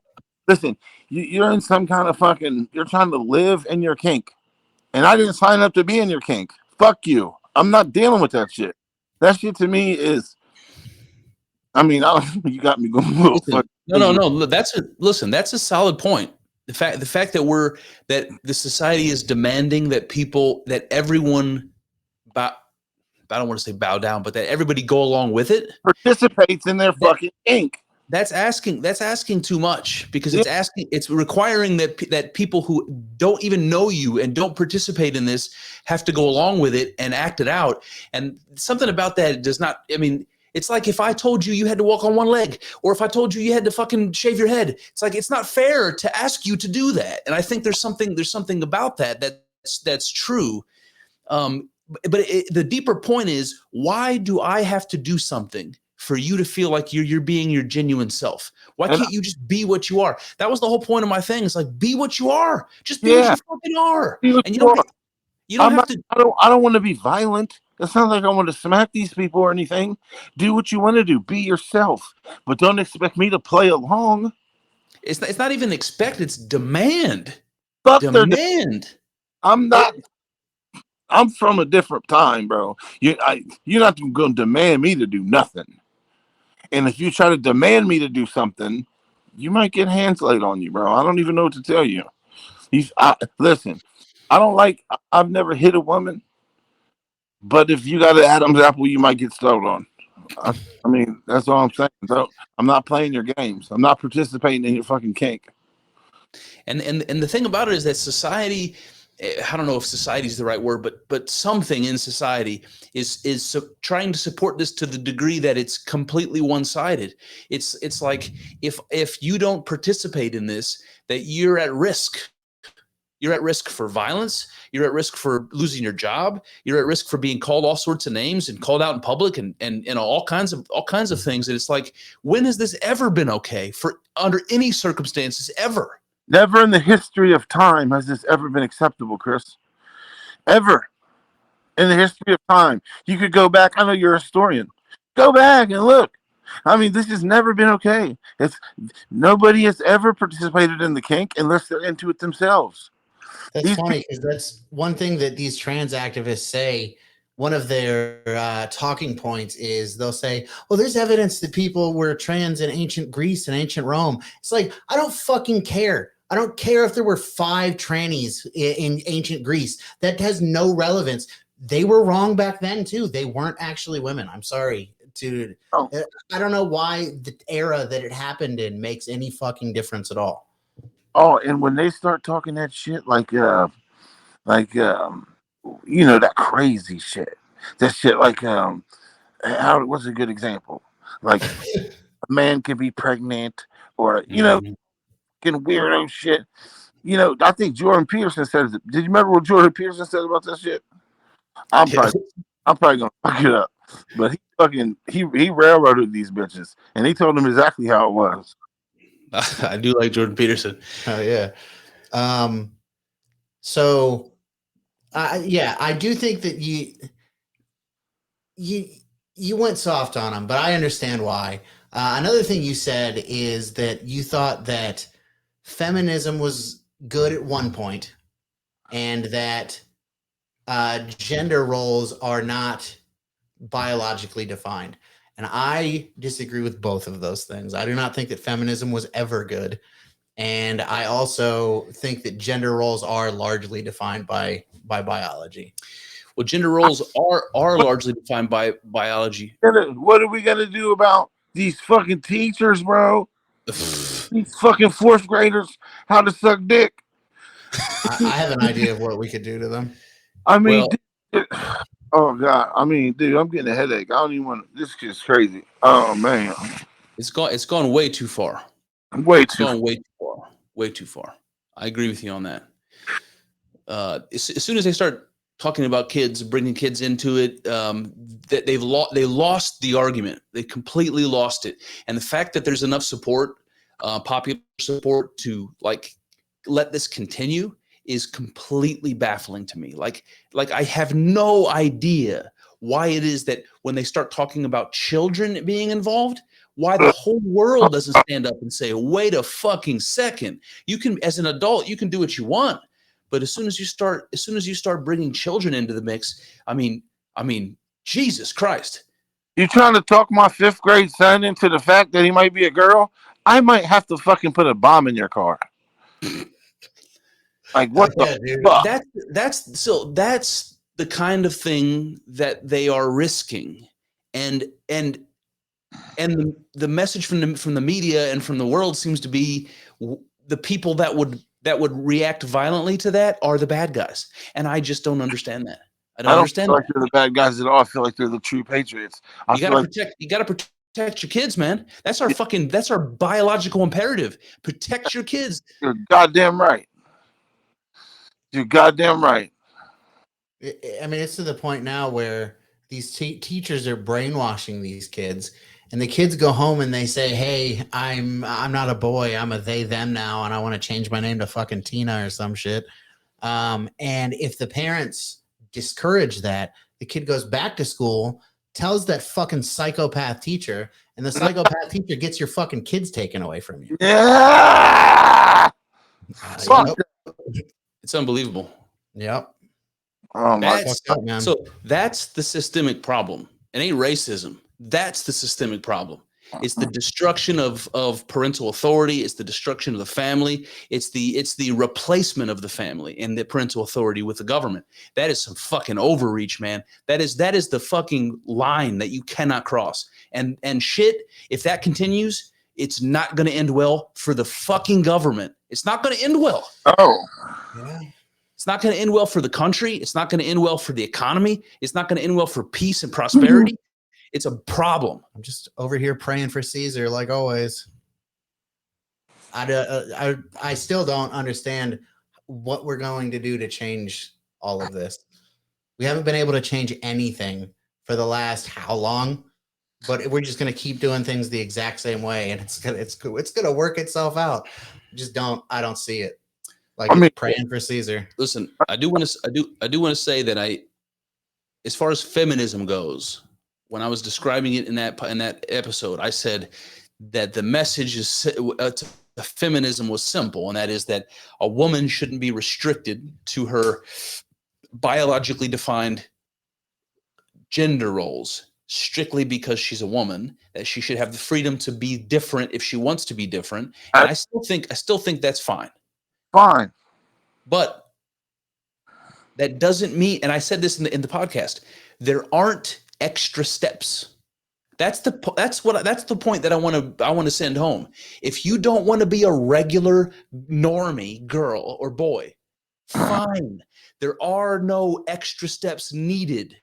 Listen, you're in some kind of fucking, you're trying to live in your kink. And I didn't sign up to be in your kink. Fuck you. I'm not dealing with that shit. That shit to me is, I mean, you got me going a little fuck. No. That's a solid point. The fact that the society is demanding that everyone I don't want to say bow down, but that everybody go along with it, participates in their fucking kink. That's asking too much, because it's requiring that people who don't even know you and don't participate in this have to go along with it and act it out. And something about that does not, I mean, it's like if I told you had to walk on one leg, or if I told you had to fucking shave your head, it's like, it's not fair to ask you to do that. And I think there's something about that's true. But the deeper point is, why do I have to do something for you to feel like you're being your genuine self? Why can't you just be what you are? That was the whole point of my thing. It's like, be what you are. Just be what you fucking are. And you don't have to. I don't want to be violent. It's not like I want to smack these people or anything. Do what you want to do. Be yourself. But don't expect me to play along. It's not even expect. It's demand. Fuck demand. I'm from a different time, bro. You're not going to demand me to do nothing. And if you try to demand me to do something, you might get hands laid on you, bro. I don't even know what to tell you. Listen, I've never hit a woman, but if you got an Adam's apple, you might get stole on. I mean, that's all I'm saying. So I'm not playing your games. I'm not participating in your fucking kink. And the thing about it is that society, I don't know if society is the right word, but something in society is trying to support this to the degree that it's completely one-sided. It's like if you don't participate in this, that you're at risk. You're at risk for violence. You're at risk for losing your job. You're at risk for being called all sorts of names and called out in public and all kinds of things. And it's like, when has this ever been okay for under any circumstances ever? Never in the history of time has this ever been acceptable, Chris. Ever. In the history of time. You could go back. I know you're a historian. Go back and look. I mean, this has never been okay. Nobody has ever participated in the kink unless they're into it themselves. That's funny, because that's one thing that these trans activists say. One of their talking points is they'll say, well, there's evidence that people were trans in ancient Greece and ancient Rome. It's like, I don't fucking care. I don't care if there were 5 trannies in ancient Greece. That has no relevance. They were wrong back then, too. They weren't actually women. I'm sorry, dude. Oh. I don't know why the era that it happened in makes any fucking difference at all. Oh, and when they start talking that shit, you know, that crazy shit. That shit, what's a good example? Like, a man can be pregnant, or, you know, fucking weirdo shit. You know, I think Jordan Peterson said it. Did you remember what Jordan Peterson said about that shit? I'm probably gonna fuck it up. But he railroaded these bitches, and he told them exactly how it was. I do like Jordan Peterson. Oh yeah. So I do think that you went soft on him, but I understand why. Another thing you said is that you thought that feminism was good at one point, and that gender roles are not biologically defined. And I disagree with both of those things. I do not think that feminism was ever good. And I also think that gender roles are largely defined by biology. Well, gender roles are largely defined by biology. What are we gonna do about these fucking teachers, bro? These fucking 4th graders, how to suck dick. I have an idea of what we could do to them. I mean, oh god, I mean, dude, I'm getting a headache. I don't even want to. This is crazy. Oh man, it's gone way too far. Way too far. I agree with you on that. As soon as they start talking about kids, bringing kids into it, they lost the argument. They completely lost it. And the fact that there's enough support, popular support to like let this continue is completely baffling to me. Like I have no idea why it is that when they start talking about children being involved, why the whole world doesn't stand up and say, wait a fucking second. You can, as an adult, you can do what you want. But as soon as you start bringing children into the mix, I mean, Jesus Christ. You trying to talk my 5th grade son into the fact that he might be a girl? I might have to fucking put a bomb in your car. Like what the fuck? That's the kind of thing that they are risking. And the message from the media and from the world seems to be the people that would react violently to that are the bad guys. And I just don't understand that. I don't understand feel like they're the bad guys at all. I feel like they're the true patriots. You gotta protect your kids, man. That's our biological imperative. Protect your kids. You're goddamn right. You're goddamn right. I mean, it's to the point now where these teachers are brainwashing these kids, and the kids go home and they say, "Hey, I'm not a boy. I'm a they them now, and I want to change my name to fucking Tina or some shit." And if the parents discourage that, the kid goes back to school, tells that fucking psychopath teacher, and the psychopath teacher gets your fucking kids taken away from you. Yeah. It's unbelievable. Yep. Oh my God. So that's the systemic problem. It ain't racism. That's the systemic problem. It's the destruction of parental authority. It's the destruction of the family. It's the replacement of the family and the parental authority with the government. That is some fucking overreach, man. That is the fucking line that you cannot cross. And shit, if that continues, it's not going to end well for the fucking government. It's not going to end well. Oh. Yeah. It's not going to end well for the country. It's not going to end well for the economy. It's not going to end well for peace and prosperity. It's a problem. I'm just over here praying for Caesar, like always. I still don't understand what we're going to do to change all of this. We haven't been able to change anything for the last how long, but we're just going to keep doing things the exact same way, and it's gonna work itself out. I don't see it. Like praying for Caesar. Listen, I do want to say that as far as feminism goes, when I was describing it in that episode, I said that the message to feminism was simple, and that is that a woman shouldn't be restricted to her biologically defined gender roles strictly because she's a woman, that she should have the freedom to be different if she wants to be different. And I still think that's fine. Fine. But that doesn't mean, and I said this in the podcast, there aren't extra steps. That's the point that I want to send home. If you don't want to be a regular normie girl or boy, fine. There are no extra steps needed.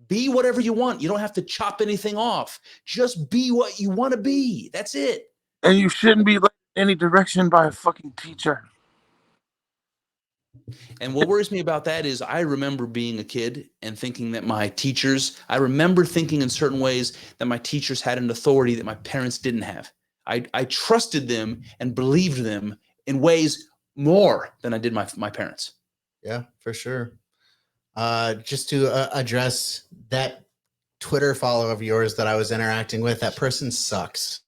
Be whatever you want. You don't have to chop anything off. Just be what you want to be. That's it. And you shouldn't be led in any direction by a fucking teacher. And what worries me about that is I remember being a kid and thinking that I remember thinking in certain ways that my teachers had an authority that my parents didn't have. I trusted them and believed them in ways more than I did my parents. Yeah, for sure. Just to address that Twitter follow of yours that I was interacting with, that person sucks.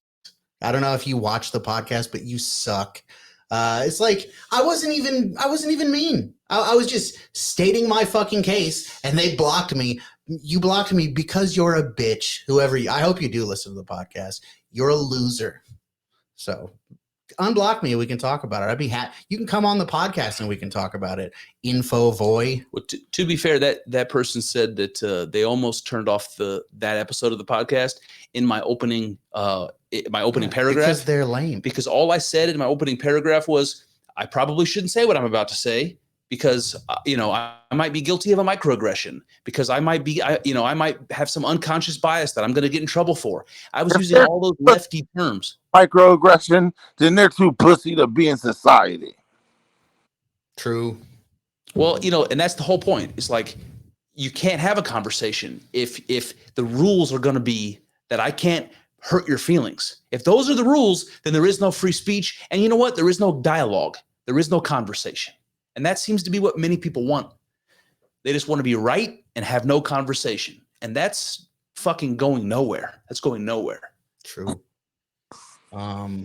I don't know if you watch the podcast, but you suck. It's like I wasn't even mean. I was just stating my fucking case, and they blocked me. You blocked me because you're a bitch. I hope you do listen to the podcast. You're a loser. So unblock me and we can talk about it. I'd be happy. You can come on the podcast and we can talk about it. Info voy. Well, to be fair, that person said that they almost turned off that episode of the podcast in my opening paragraph because they're lame. Because all I said in my opening paragraph was I probably shouldn't say what I'm about to say because I might be guilty of a microaggression because I might have some unconscious bias that I'm going to get in trouble for. I was using all those lefty terms. Microaggression, then they're too pussy to be in society. True. Well, and that's the whole point. It's like you can't have a conversation if the rules are going to be that I can't hurt your feelings. If those are the rules, then there is no free speech. And you know what? There is no dialogue. There is no conversation. And that seems to be what many people want. They just want to be right and have no conversation. And that's fucking going nowhere. That's going nowhere. True. I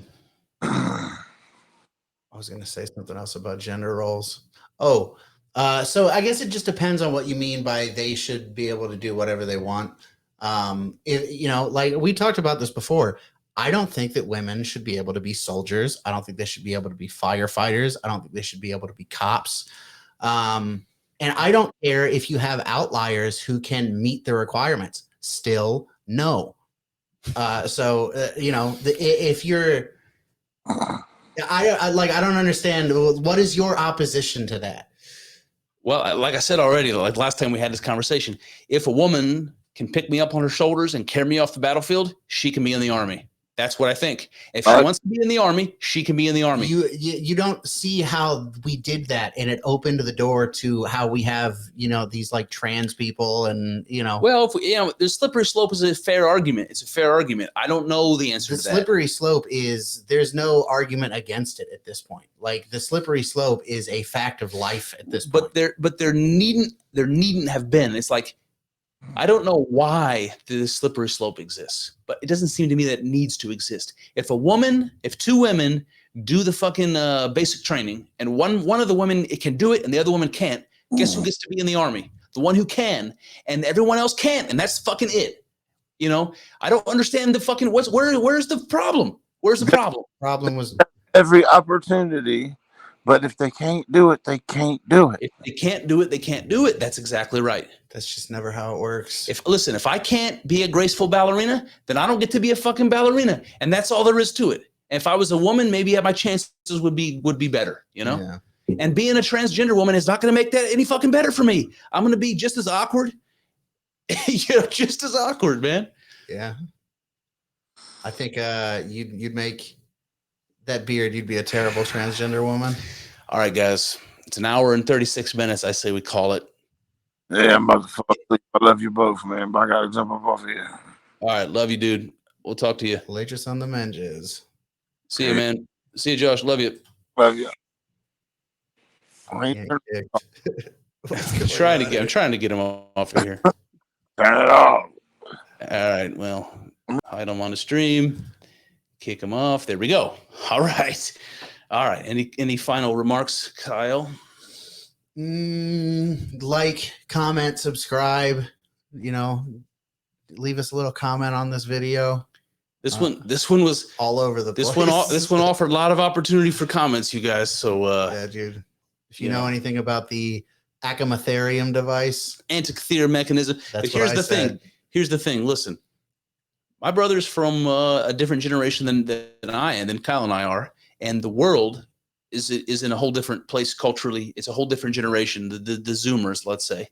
was going to say something else about gender roles. So I guess it just depends on what you mean by they should be able to do whatever they want. Like we talked about this before. I don't think that women should be able to be soldiers. I don't think they should be able to be firefighters. I don't think they should be able to be cops. And I don't care if you have outliers who can meet the requirements. Still, no. If you're, I don't understand. What is your opposition to that? Well, like I said already, like last time we had this conversation, if a woman can pick me up on her shoulders and carry me off the battlefield, she can be in the army. That's what I think. If she wants to be in the army, she can be in the army. You don't see how we did that, and it opened the door to how we have, these like trans people and, Well, the slippery slope is a fair argument. It's a fair argument. I don't know the answer to that. The slippery slope is there's no argument against it at this point. Like the slippery slope is a fact of life at this point. But there needn't have been. It's like, I don't know why the slippery slope exists, but it doesn't seem to me that it needs to exist. If two women do the fucking basic training, and one of the women can do it and the other woman can't, guess who gets to be in the army? The one who can, and everyone else can't, and that's fucking it. I don't understand the fucking where's the problem? Where's the problem? Problem was every opportunity. But if they can't do it, they can't do it. If they can't do it, they can't do it. That's exactly right. That's just never how it works. If I can't be a graceful ballerina, then I don't get to be a fucking ballerina. And that's all there is to it. And if I was a woman, maybe my chances would be better, Yeah. And being a transgender woman is not going to make that any fucking better for me. I'm going to be just as awkward. Just as awkward, man. Yeah. I think you'd make that beard, you'd be a terrible transgender woman. All right, guys. It's an hour and 36 minutes. I say we call it. Yeah, I'm about to fall asleep. I love you both, man. But I got to jump up off here. All right. Love you, dude. We'll talk to you. Latest on the menges. See you, man. See you, Josh. Love you. Love you. I'm trying to get him off of here. Turn it off. All right. Well, hide him on the stream. Kick him off. There we go. All right. Any final remarks, Kyle? Like, comment, subscribe. Leave us a little comment on this video. This one was all over the place. This one offered a lot of opportunity for comments, you guys. So yeah, dude. If you know anything about the Antikythera device, Antikythera mechanism. Here's the thing. Listen. My brother's from a different generation than I am, than Kyle and I are, and the world is in a whole different place culturally. It's a whole different generation. The Zoomers, let's say.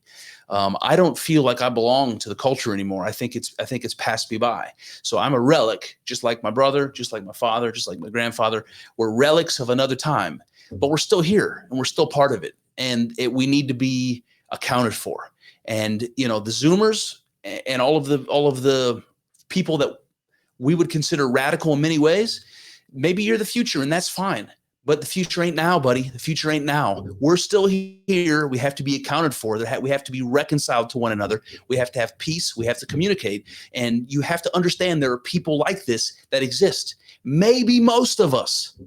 I don't feel like I belong to the culture anymore. I think it's passed me by. So I'm a relic, just like my brother, just like my father, just like my grandfather. We're relics of another time, but we're still here and we're still part of it, and we need to be accounted for. And the Zoomers and all of the people that we would consider radical in many ways, maybe you're the future and that's fine. But the future ain't now, buddy. The future ain't now. We're still here. We have to be accounted for. We have to be reconciled to one another. We have to have peace. We have to communicate. And you have to understand there are people like this that exist. Maybe most of us.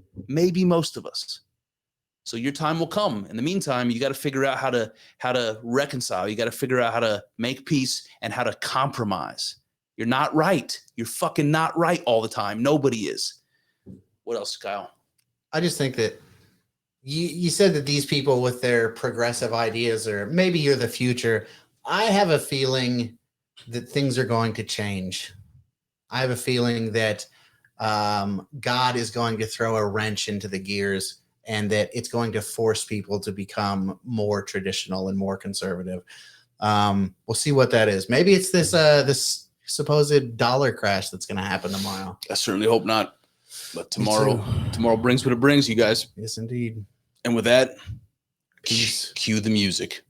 So your time will come. In the meantime, you got to figure out how to reconcile. You got to figure out how to make peace and how to compromise. You're not right. You're fucking not right all the time. Nobody is. What else, Kyle? I just think that you said that these people with their progressive ideas, or maybe you're the future. I have a feeling that things are going to change. I have a feeling that God is going to throw a wrench into the gears, and that it's going to force people to become more traditional and more conservative. We'll see what that is. Maybe it's this supposed dollar crash that's going to happen tomorrow. I certainly hope not. But tomorrow brings what it brings, you guys. Yes, indeed. And with that, peace. Cue the music.